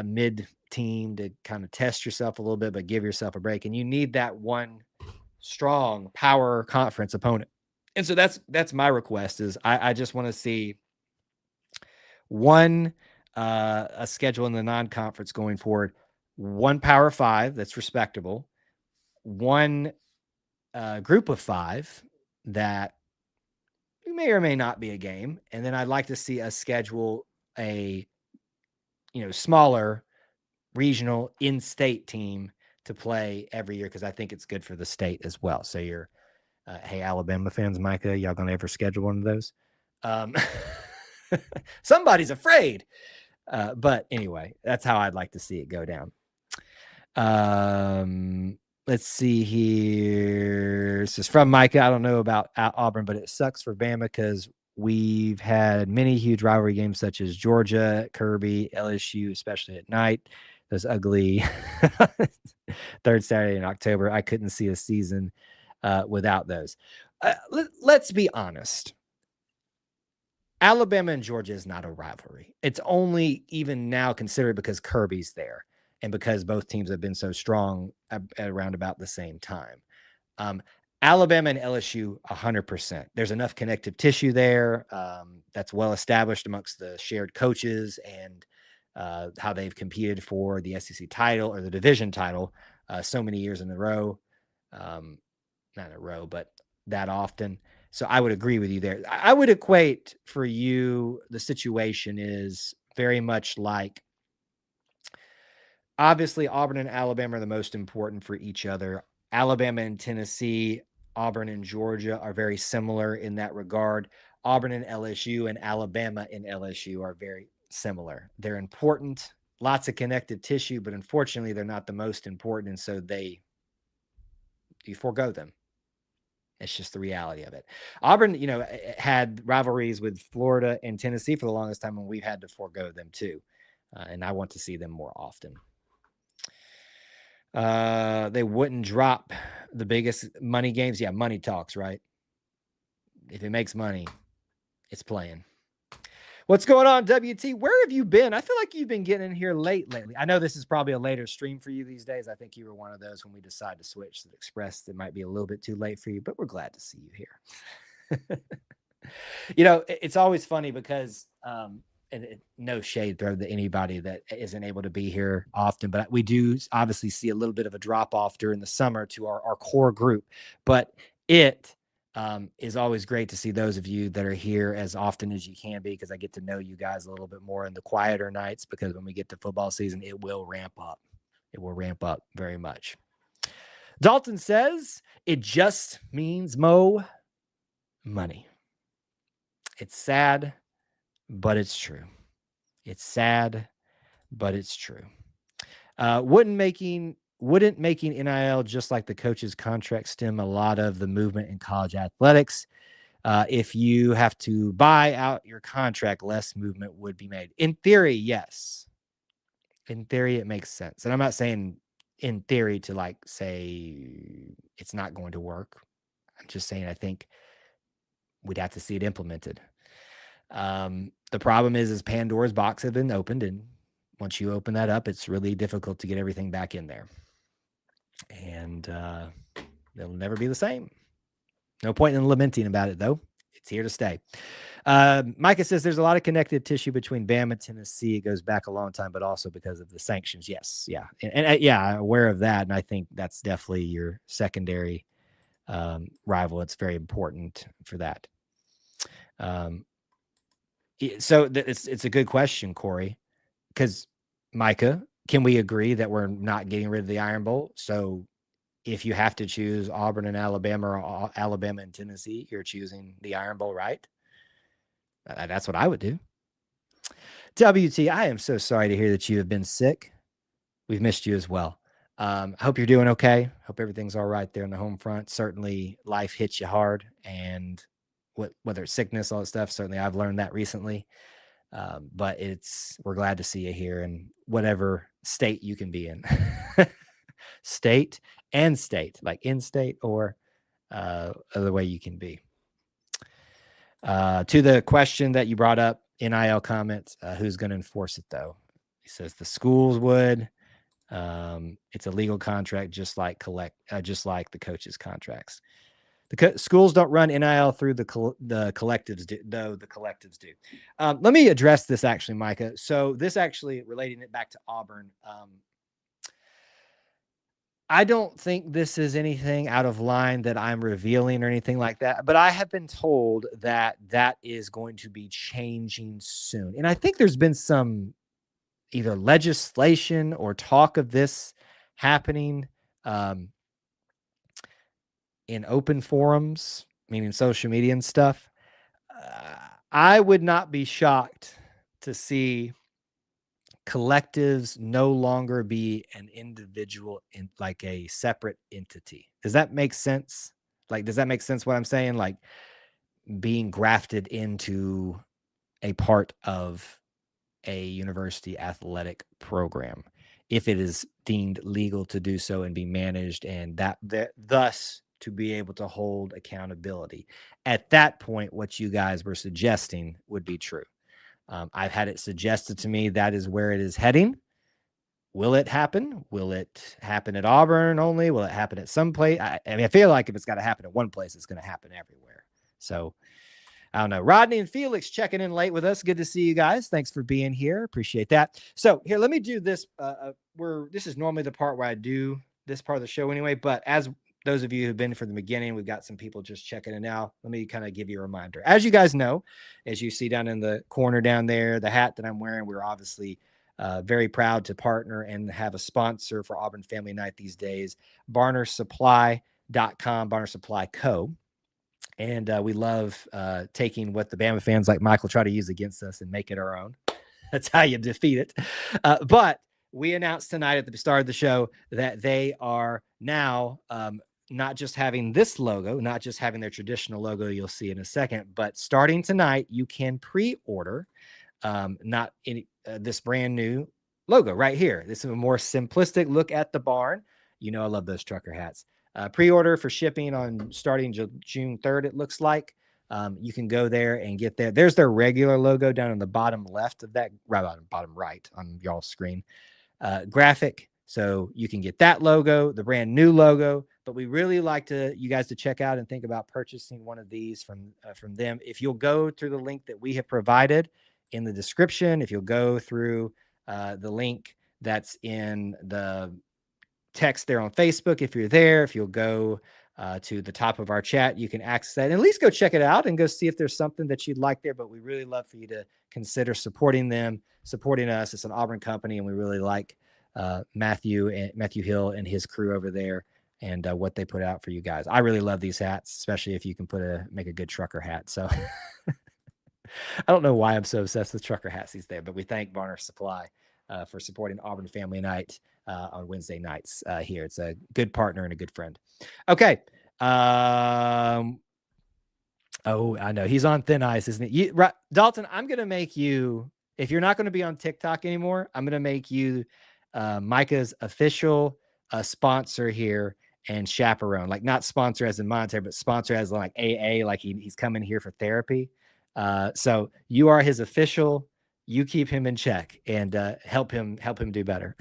mid team to kind of test yourself a little bit, but give yourself a break. And you need that one strong power conference opponent. And so that's my request is I just want to see one a schedule in the non-conference going forward, one Power 5 that's respectable, one group of 5 that may or may not be a game, and then I'd like to see us schedule a smaller regional in-state team to play every year because I think it's good for the state as well. So you're hey, Alabama fans, Micah, y'all gonna ever schedule one of those? Somebody's afraid. But anyway, that's how I'd like to see it go down. Let's see here. This is from Micah. I don't know about Auburn, but it sucks for Bama because we've had many huge rivalry games such as Georgia, Kirby, LSU, especially at night. Those ugly third Saturday in October. I couldn't see a season without those. Let's be honest. Alabama and Georgia is not a rivalry. It's only even now considered because Kirby's there and because both teams have been so strong at around about the same time. Alabama and LSU, 100%. There's enough connective tissue there that's well established amongst the shared coaches and how they've competed for the SEC title or the division title so many years in a row. Not in a row, but that often. So I would agree with you there. I would equate for you, the situation is very much like, obviously, Auburn and Alabama are the most important for each other. Alabama and Tennessee, Auburn and Georgia are very similar in that regard. Auburn and LSU and Alabama and LSU are very similar. They're important, lots of connective tissue, but unfortunately, they're not the most important. And so you forego them. It's just the reality of it. Auburn, had rivalries with Florida and Tennessee for the longest time, and we've had to forego them too. And I want to see them more often. They wouldn't drop the biggest money games. Yeah, money talks, right? If it makes money, it's playing. What's going on, WT? Where have you been? I feel like you've been getting in here lately. I know this is probably a later stream for you these days. I think you were one of those when we decided to switch to the Express. It might be a little bit too late for you, but we're glad to see you here. It's always funny because, no shade thrown to anybody that isn't able to be here often, but we do obviously see a little bit of a drop off during the summer to our core group, but it is always great to see those of you that are here as often as you can be, because I get to know you guys a little bit more in the quieter nights, because when we get to football season, it will ramp up. It will ramp up very much. Dalton says it just means mo money. It's sad, but it's true. It's sad, but it's true. Wouldn't making NIL just like the coach's contract stem a lot of the movement in college athletics? If you have to buy out your contract, less movement would be made. In theory, yes. In theory, it makes sense. And I'm not saying in theory to say it's not going to work. I'm just saying I think we'd have to see it implemented. The problem is Pandora's box has been opened, and once you open that up, it's really difficult to get everything back in there. And it'll never be the same. No point in lamenting about it, though. It's here to stay. Micah says there's a lot of connective tissue between Bama and Tennessee. It goes back a long time, but also because of the sanctions. Yes, yeah. And yeah, I'm aware of that. And I think that's definitely your secondary rival. It's very important for that. So it's a good question, Corey, because Micah, can we agree that we're not getting rid of the Iron Bowl? So if you have to choose Auburn and Alabama or Alabama and Tennessee, you're choosing the Iron Bowl, right? That's what I would do. WT, I am so sorry to hear that you have been sick. We've missed you as well. I hope you're doing okay. Hope everything's all right there on the home front. Certainly life hits you hard, and whether it's sickness, all that stuff, certainly I've learned that recently. But we're glad to see you here in whatever state you can be in. State and state, like in state or other way you can be. To the question that you brought up, NIL comments, who's going to enforce it though? He says the schools would. It's a legal contract, just like the coaches' contracts. The schools don't run NIL through the collectives, though the collectives do. Let me address this actually, Micah. So this actually relating it back to Auburn. I don't think this is anything out of line that I'm revealing or anything like that, but I have been told that that is going to be changing soon. And I think there's been some either legislation or talk of this happening in open forums, meaning social media and stuff. I would not be shocked to see collectives no longer be an individual in like a separate entity. Does that make sense? Like, does that make sense what I'm saying? Like being grafted into a part of a university athletic program, if it is deemed legal to do so and be managed, and that thus to be able to hold accountability. At that point, what you guys were suggesting would be true. I've had it suggested to me that is where it is heading. Will it happen? Will it happen at Auburn only? Will it happen at some place? I mean, I feel like if it's got to happen at one place, it's going to happen everywhere. So I don't know. Rodney and Felix checking in late with us. Good to see you guys. Thanks for being here. Appreciate that. So here, let me do this. This is normally the part where I do this part of the show anyway, but as those of you who've been from the beginning, we've got some people just checking in now. Let me kind of give you a reminder. As you guys know, as you see down in the corner down there, the hat that I'm wearing, we're obviously very proud to partner and have a sponsor for Auburn Family Night these days, BarnerSupply.com, Barner Supply Co. And we love taking what the Bama fans like Michael try to use against us and make it our own. That's how you defeat it. But we announced tonight at the start of the show that they are now not just having this logo, not just having their traditional logo you'll see in a second, but starting tonight, you can pre-order not any this brand new logo right here. This is a more simplistic look at the barn. You know, I love those trucker hats. Pre-order for shipping on starting June 3rd, it looks like. You can go there and get there. There's their regular logo down on the bottom left of that, right on bottom right on y'all's screen. Graphic. So you can get that logo, the brand new logo, but we really like you guys to check out and think about purchasing one of these from them. If you'll go through the link that we have provided in the description, if you'll go through the link that's in the text there on Facebook, if you're there, if you'll go to the top of our chat, you can access that and at least go check it out and go see if there's something that you'd like there. But we really love for you to consider supporting them, supporting us. It's an Auburn company, and we really like Matthew Hill and his crew over there and what they put out for you guys. I really love these hats, especially if you can make a good trucker hat. So I don't know why I'm so obsessed with trucker hats these days, but we thank Barner Supply for supporting Auburn Family Night on Wednesday nights here. It's a good partner and a good friend. Okay. Oh, I know he's on thin ice, isn't it? Dalton, I'm going to make you, if you're not going to be on TikTok anymore, I'm going to make you Micah's official sponsor here and chaperone. Like not sponsor as in monetary, but sponsor as like AA, like he's coming here for therapy. So you are his official. You keep him in check and help him do better.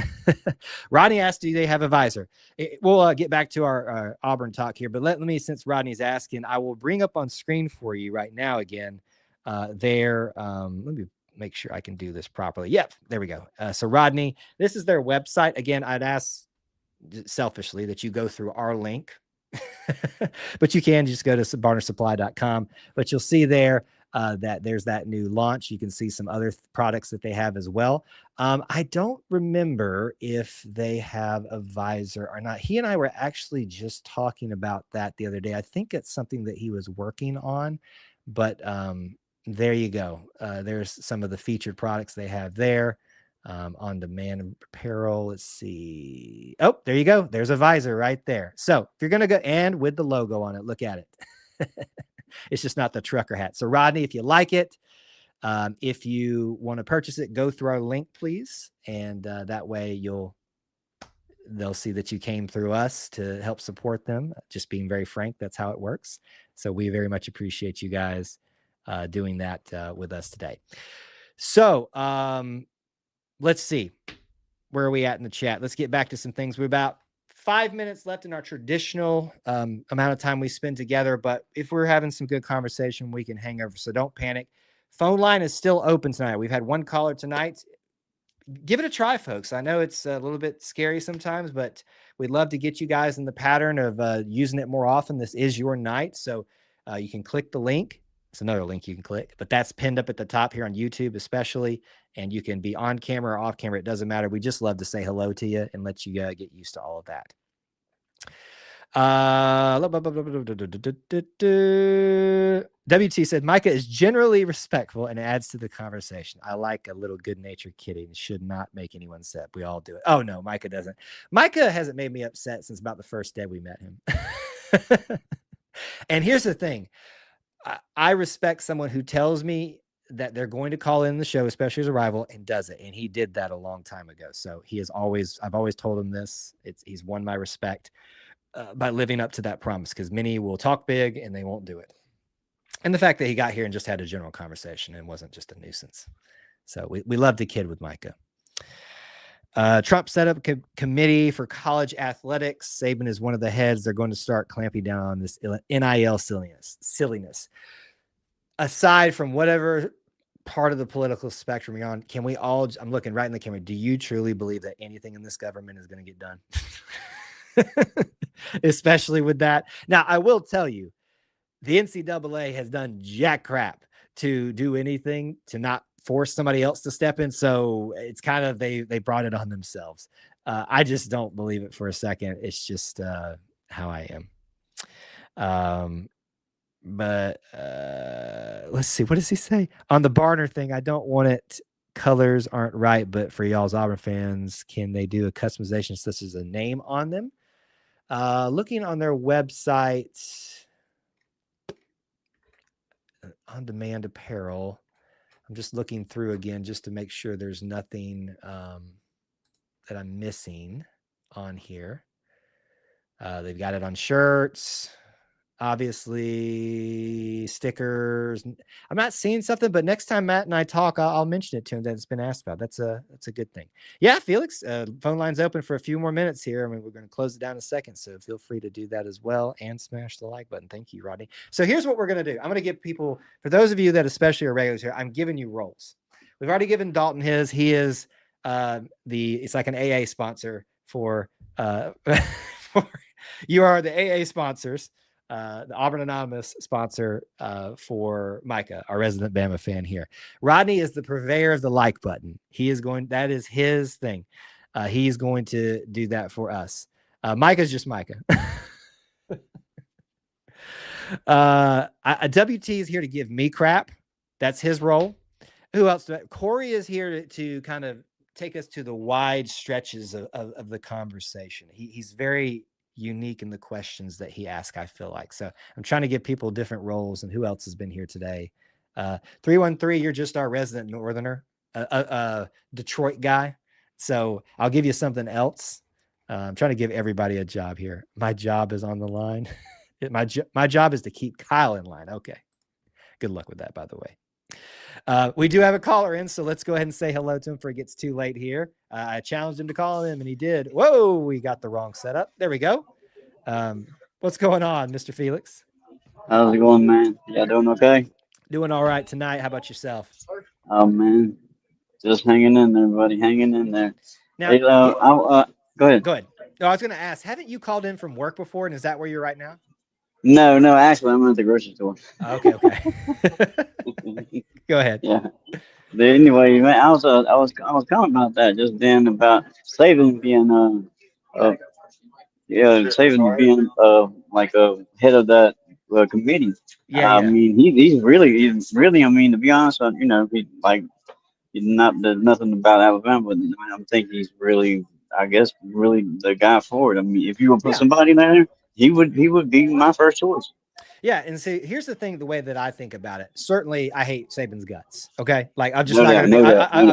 Rodney asked, do they have a visor? We'll get back to our Auburn talk here, but let me, since Rodney's asking, I will bring up on screen for you right now again. Let me make sure I can do this properly. Yep, there we go. So Rodney, this is their website. Again, I'd ask selfishly that you go through our link, but you can just go to barnersupply.com. But you'll see there that there's that new launch. You can see some other products that they have as well. I don't remember if they have a visor or not. He and I were actually just talking about that the other day. I think it's something that he was working on, but there you go. There's some of the featured products they have there. On demand apparel. Let's see. Oh, there you go. There's a visor right there. So if you're going to go, and with the logo on it, look at it. It's just not the trucker hat. So Rodney, if you like it, if you want to purchase it, go through our link, please. And that way they'll see that you came through us to help support them. Just being very frank, that's how it works. So we very much appreciate you guys doing that with us today. So let's see. Where are we at in the chat? Let's get back to some things. We're about 5 minutes left in our traditional amount of time we spend together. But if we're having some good conversation, we can hang over. So don't panic. Phone line is still open tonight. We've had one caller tonight. Give it a try, folks. I know it's a little bit scary sometimes, but we'd love to get you guys in the pattern of using it more often. This is your night. So you can click the link. It's another link you can click, but that's pinned up at the top here on YouTube, especially. And you can be on camera or off camera. It doesn't matter. We just love to say hello to you and let you get used to all of that. WT said Micah is generally respectful and adds to the conversation. I like a little good-natured kidding. Should not make anyone upset. We all do it. Oh no, Micah doesn't. Micah hasn't made me upset since about the first day we met him. And here's the thing. I respect someone who tells me that they're going to call in the show, especially as a rival, and does it. And he did that a long time ago. So I've always told him this. He's won my respect by living up to that promise, because many will talk big and they won't do it. And the fact that he got here and just had a general conversation and wasn't just a nuisance. So we love to kid with Micah. Trump set up a committee for college athletics. Saban is one of the heads. They're going to start clamping down on this NIL silliness. Aside from whatever part of the political spectrum you're on, can we all, I'm looking right in the camera, do you truly believe that anything in this government is going to get done? Especially with that. Now, I will tell you, the NCAA has done jack crap to do anything to not force somebody else to step in. So it's kind of, they brought it on themselves. I just don't believe it for a second. It's just how I am. But let's see. What does he say? On the Barner thing, I don't want it. Colors aren't right, but for y'all's Auburn fans, can they do a customization such as a name on them? Looking on their website, on-demand apparel. I'm just looking through again just to make sure there's nothing that I'm missing on here. They've got it on shirts, obviously stickers. I'm not seeing something, but next time Matt and I talk, I'll mention it to him that it's been asked about. That's a good thing. Yeah, Felix, phone line's open for a few more minutes here. I mean, we're going to close it down in a second, so feel free to do that as well and smash the like button. Thank you, Rodney. So here's what we're going to do. I'm going to give people, for those of you that especially are regulars here, I'm giving you roles. We've already given Dalton his. He is it's like an AA sponsor for you are the AA sponsors. The Auburn Anonymous sponsor for Micah, our resident Bama fan here. Rodney is the purveyor of the like button. That is his thing. He's going to do that for us. Micah's just Micah. WT is here to give me crap. That's his role. Who else? Corey is here to kind of take us to the wide stretches of the conversation. He's very unique in the questions that he asks, I feel like. So I'm trying to give people different roles. And who else has been here today? 313, you're just our resident Northerner, Detroit guy. So I'll give you something else. I'm trying to give everybody a job here. My job is on the line. My job is to keep Kyle in line. Okay. Good luck with that, by the way. We do have a caller in, so let's go ahead and say hello to him before it gets too late here. I challenged him to call him, and he did. Whoa, we got the wrong setup. There we go. What's going on, Mr. Felix? How's it going, man? Yeah, doing okay? Doing all right tonight. How about yourself? Oh, man. Just hanging in there, buddy. Hanging in there. Now, Hey, go ahead. Go ahead. No, I was going to ask, haven't you called in from work before, and is that where you're right now? No, actually, I'm at the grocery store. Okay. Go ahead. Yeah. But anyway, man, I was calling about that just then about Saban being like a head of that committee. Yeah. I mean, he's really, I mean, to be honest, he's not, there's nothing about Alabama, but I think he's really, I guess, really the guy for it. I mean, if you would put somebody there, he would be my first choice. Yeah, and see, here's the thing: the way that I think about it. Certainly, I hate Saban's guts. Okay, like I'm just I'm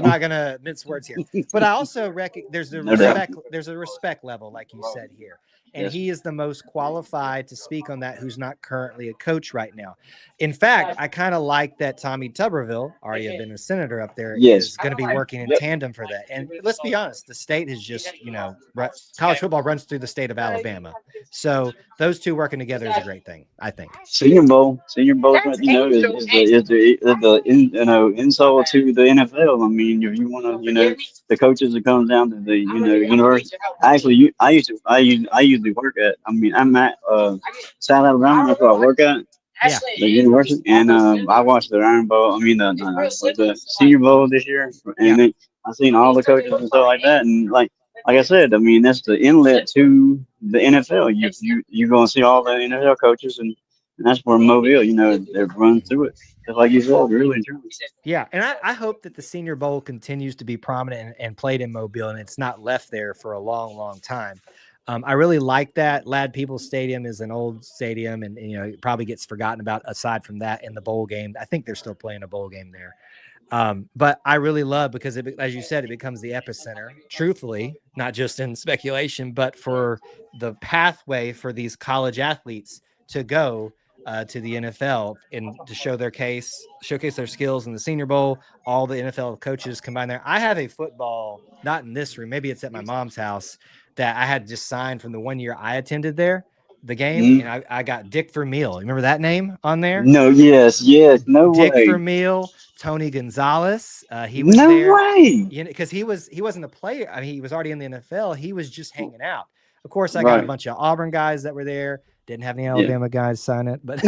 not gonna mince words here. But I also recognize there's a respect level, like you said here. and Yes. he is the most qualified to speak on that who's not currently a coach right now. In fact, I kind of like that Tommy Tuberville, already been a senator up there, Yes. is going to be working in Yep. tandem for that. And let's be honest, the state has just, college football runs through the state of Alabama. So those two working together is a great thing, I think. Senior Bowl, is the insult to the NFL. I mean, if you want to, the coaches that comes down to the, university. Actually, I usually work at. I mean, I'm at South Alabama. That's where I work at. Yeah. The university, and I watched the Iron Bowl. I mean, the Senior Bowl this year, Yeah. and I seen all the coaches and stuff like that, and like I said, I mean, that's the inlet to the NFL. You're gonna see all the NFL coaches, and that's where Mobile, they run through it. Just like you said, really and truly. Yeah, and I hope that the Senior Bowl continues to be prominent and played in Mobile, and it's not left there for a long, long time. I really like that. Lad Peoples Stadium is an old stadium, and it probably gets forgotten about aside from that in the bowl game. I think they're still playing a bowl game there. But I really love because, as you said, it becomes the epicenter, truthfully, not just in speculation, but for the pathway for these college athletes to go to the NFL and to showcase their skills in the Senior Bowl. All the NFL coaches combined there. I have a football, not in this room, maybe it's at my mom's house, that I had just signed from the 1 year I attended the game, Mm. and I got Dick Vermeil. Remember that name on there? No, yes, no Dick way, Vermeil, Tony Gonzalez. He was no there, way. because he wasn't a player. I mean, he was already in the NFL. He was just hanging out. Of course, I got a Right. bunch of Auburn guys that were there. Didn't have any Yeah. Alabama guys sign it, but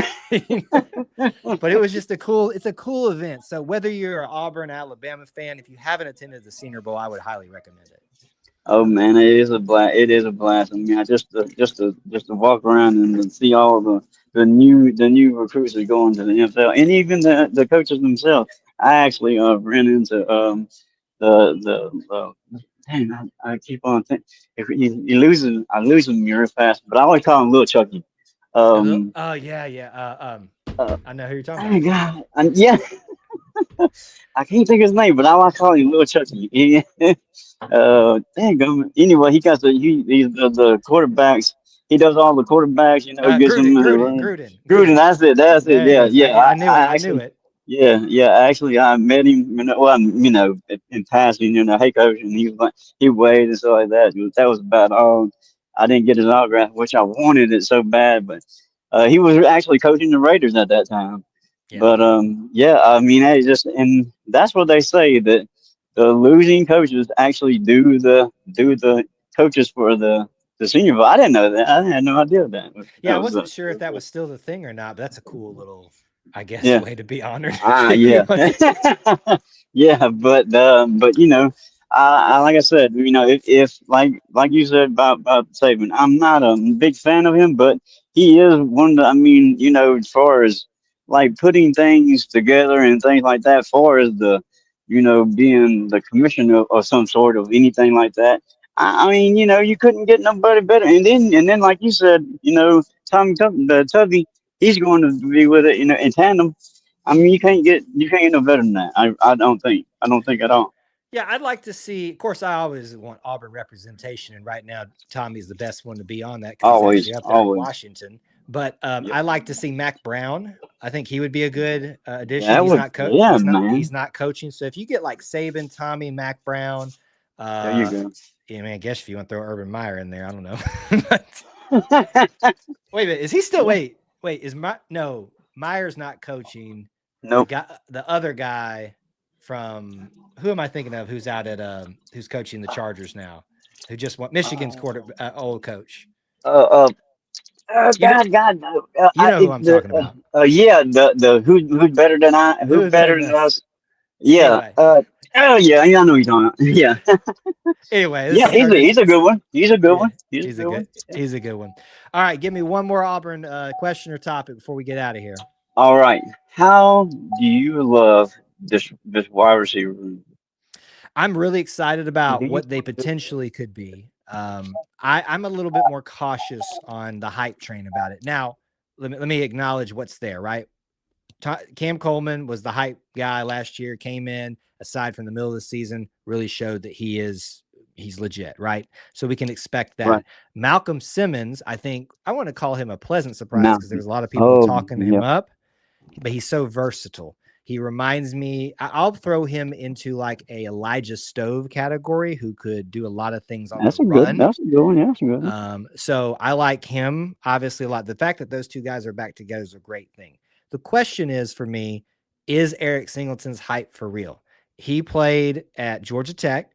but it was just it's a cool event. So whether you're an Auburn, Alabama fan, if you haven't attended the Senior Bowl, I would highly recommend it. Oh man, it is a blast. It is a blast. I mean, just to walk around and to see all the new recruits that go into the NFL, and even the coaches themselves. I actually ran into the dang, I keep on thinking if I lose him real fast, but I always call him Little Chucky. Um, Oh yeah. uh, I know who you're talking dang about. God, yeah, I can't think of his name, but I like calling him Little Chucky. Dang gum. Anyway, he's the quarterbacks. He does all the quarterbacks. He gets them Gruden. Gruden. That's it. There it Yeah, is. yeah. I knew it. I I knew actually, it. yeah. Actually, I met him. Well, in passing, hey coach, and he was like, he waved and stuff like that. That was about all. I didn't get his autograph, which I wanted it so bad, but he was actually coaching the Raiders at that time. Yeah. But yeah, I mean, and that's what they say that the losing coaches actually do the coaches for the Senior Bowl. I didn't know that. I had no idea that. Yeah, That I was wasn't sure if that was still the thing or not, but that's a cool little, I guess, yeah. way to be honored. Yeah. Yeah, but like I said, if like you said about Saban, I'm not a big fan of him, but he is one that I mean, as far as like putting things together and things like that, far as being the commissioner of some sort of anything like that. I mean, you couldn't get nobody better. And then like you said, the Tubby, he's going to be with it, in tandem. I mean, you can't get no better than that. I don't think at all. Yeah, I'd like to see. Of course, I always want Auburn representation, and right now Tommy's the best one to be on that because he's Always, actually up there in always. Washington. But Yep. I like to see Mac Brown. I think he would be a good addition. That would, yeah, He's man. not coaching. So if you get like Saban, Tommy, Mac Brown, There you uh, go. I mean, I guess if you want to throw Urban Meyer in there, I don't know. But wait a minute, is he still? Yeah. Wait, no? Meyer's not coaching. Nope. The other guy from who am I thinking of? Who's out at who's coaching the Chargers now? Who just won Michigan's old coach? Uh, uh, You know, God, no. you know who I'm talking about. Yeah, the who's better than Who who's is better better than than us? us? Yeah. Anyway, Oh yeah, I know what you're talking about. Yeah. this Yeah, is he's a good one. He's a good yeah, one. He's a he's a good good one. Yeah. he's a good one. All right, give me one more Auburn question or topic before we get out of here. All right. How do you love this wide receiver room? I'm really excited about Do you? what they potentially could be. I'm a little bit more cautious on the hype train about it. Now, let me acknowledge what's there, right? Cam Coleman was the hype guy last year, came in, aside from the middle of the season, really showed that he is, he's legit, right? So we can expect that. Right. Malcolm Simmons, I think I want to call him a pleasant surprise Now, because there's a lot of people talking him yeah. up, but he's so versatile. He reminds me, I'll throw him into like a Elijah Stove category who could do a lot of things on the run. That's a good one. Yeah, that's a good one. So I like him obviously a lot. The fact that those two guys are back together is a great thing. The question is for me, is Eric Singleton's hype for real? He played at Georgia Tech,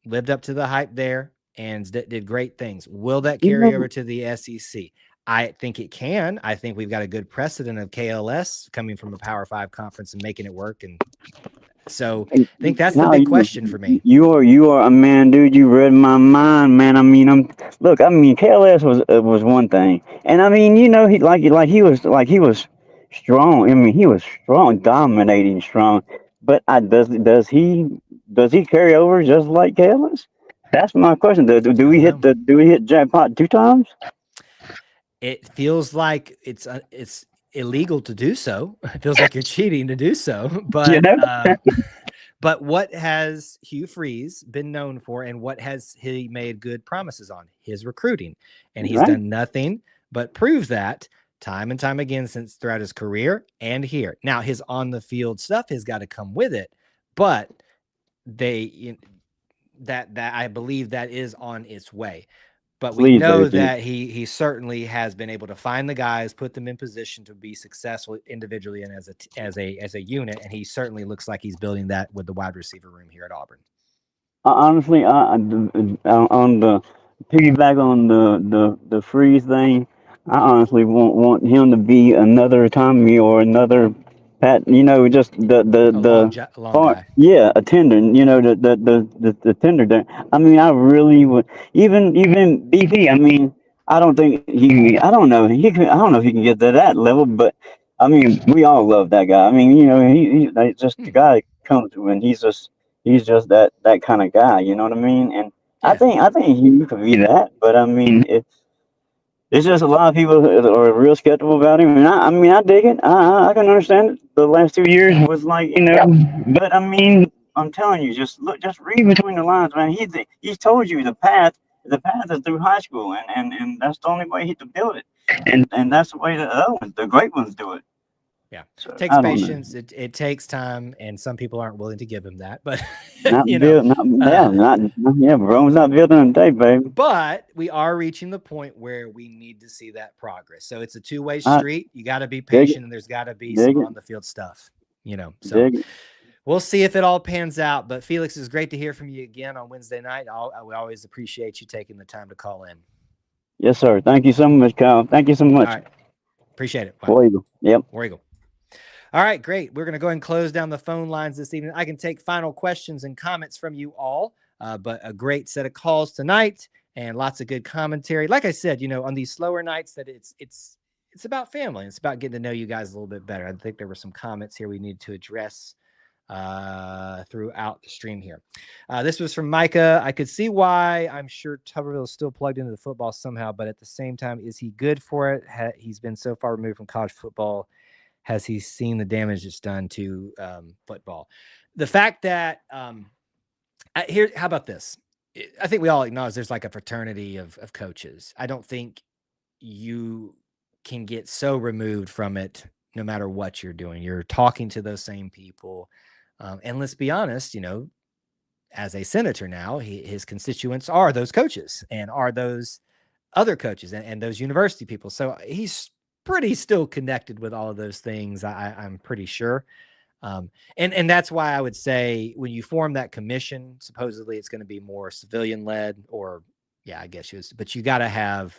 lived up to the hype there, and did great things. Will that carry over to the SEC? I think it can. I think we've got a good precedent of KLS coming from a Power 5 conference and making it work. And so I think that's the big question for me. You are a man, dude. You read my mind, man. I mean, KLS was one thing, and I mean, he he was strong. I mean, he was strong, dominating strong. But does he carry over just like KLS? That's my question. Do we hit jackpot 2 times? It feels like it's illegal to do so. It feels like you're cheating to do so. But but what has Hugh Freeze been known for, and what has he made good promises on? His recruiting, and he's done nothing but prove that time and time again since throughout his career and here. Now his on the field stuff has got to come with it, but that I believe that is on its way. But we know that he certainly has been able to find the guys, put them in position to be successful individually and as a unit, and he certainly looks like he's building that with the wide receiver room here at Auburn. Honestly, on the piggyback on the freeze thing, I honestly want him to be another Tommy or another Pat. Just the long guy. Yeah, a tender. The tender there. I mean, I really would. Even BP. I mean, I don't think he. I don't know. I don't know if he can get to that level, but I mean, we all love that guy. I mean, he's just the guy that comes to, and he's just that kind of guy. You know what I mean? And I think he could be that, but I mean, it's just a lot of people are real skeptical about him, and I mean, I dig it. I can understand it. The last 2 years was like, but I mean, I'm telling you, just read between the lines, man. He's told you the path. The path is through high school, and that's the only way he to build it, and that's the way the great ones do it. Yeah, so, it takes patience. It takes time, and some people aren't willing to give him that. But Rome's not building in a day, baby. But we are reaching the point where we need to see that progress. So it's a two-way street. You got to be patient, and there's got to be some on the field stuff. So we'll see if it all pans out. But Felix, it's great to hear from you again on Wednesday night. We always appreciate you taking the time to call in. Yes, sir. Thank you so much, Kyle. Thank you so much. All right. Appreciate it. War Eagle. Yep. War Eagle. All right, great. We're going to go ahead and close down the phone lines this evening. I can take final questions and comments from you all, but a great set of calls tonight and lots of good commentary. Like I said, on these slower nights that it's about family. It's about getting to know you guys a little bit better. I think there were some comments here we need to address throughout the stream here. This was from Micah. I could see why. I'm sure Tuberville is still plugged into the football somehow, but at the same time, is he good for it? He's been so far removed from college football. Has he seen the damage it's done to football? The fact that how about this? I think we all acknowledge there's like a fraternity of coaches. I don't think you can get so removed from it no matter what you're doing. You're talking to those same people. And let's be honest, as a senator now, his constituents are those coaches and are those other coaches and those university people. So he's pretty still connected with all of those things. I'm pretty sure. And that's why I would say when you form that commission, supposedly it's going to be more civilian led I guess but you got to have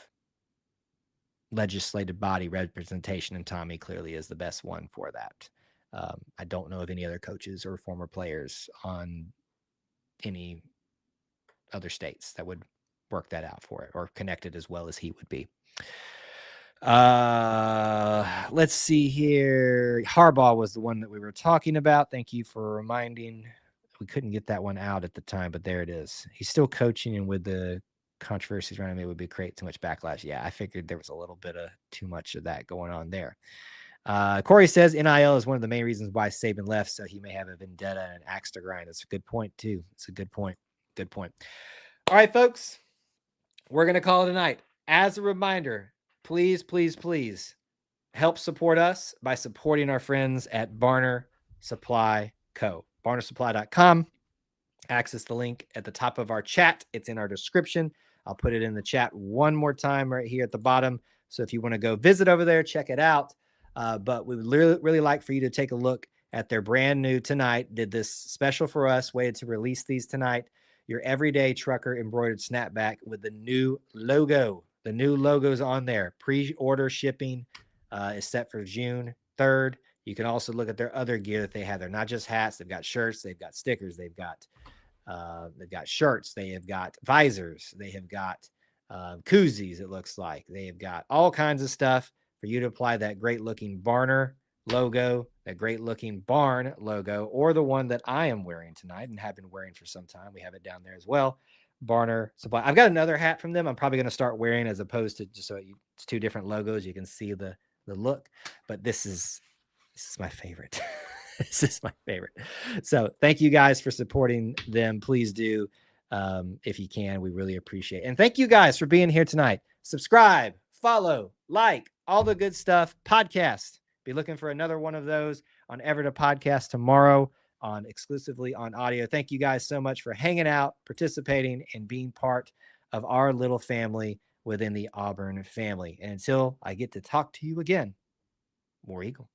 legislative body representation. And Tommy clearly is the best one for that. I don't know of any other coaches or former players on any other states that would work that out for it or connect it as well as he would be. Let's see here. Harbaugh was the one that we were talking about. Thank you for reminding. We couldn't get that one out at the time, but there it is. He's still coaching, and with the controversies around him, it would create too much backlash. Yeah, I figured there was a little bit of too much of that going on there. Corey says NIL is one of the main reasons why Saban left, so he may have a vendetta and an axe to grind. That's a good point too. It's a good point. Good point. All right, folks, we're going to call it a night. As a reminder, please, please, please help support us by supporting our friends at Barner Supply Co. BarnerSupply.com. Access the link at the top of our chat. It's in our description. I'll put it in the chat one more time right here at the bottom. So if you want to go visit over there, check it out. But we would really like for you to take a look at their brand new tonight. Did this special for us, waited to release these tonight. Your everyday trucker embroidered snapback with the new logo. The new logo's on there. Pre-order shipping is set for June 3rd. You can also look at their other gear that they have. They're not just hats. They've got shirts. They've got stickers. They've got shirts. They have got visors. They have got koozies. It looks like they have got all kinds of stuff for you to apply that great looking Barner logo, that great looking barn logo, or the one that I am wearing tonight and have been wearing for some time. We have it down there as well. Barner Supply. I've got another hat from them. I'm probably going to start wearing as opposed to just it's two different logos. You can see the look, but this is my favorite. This is my favorite. So thank you guys for supporting them. Please do. If you can, we really appreciate it. And thank you guys for being here tonight. Subscribe, follow, like, all the good stuff. Podcast. Be looking for another one of those on Everett Podcast tomorrow exclusively on audio. Thank you guys so much for hanging out, participating, and being part of our little family within the Auburn family. And until I get to talk to you again, War Eagle.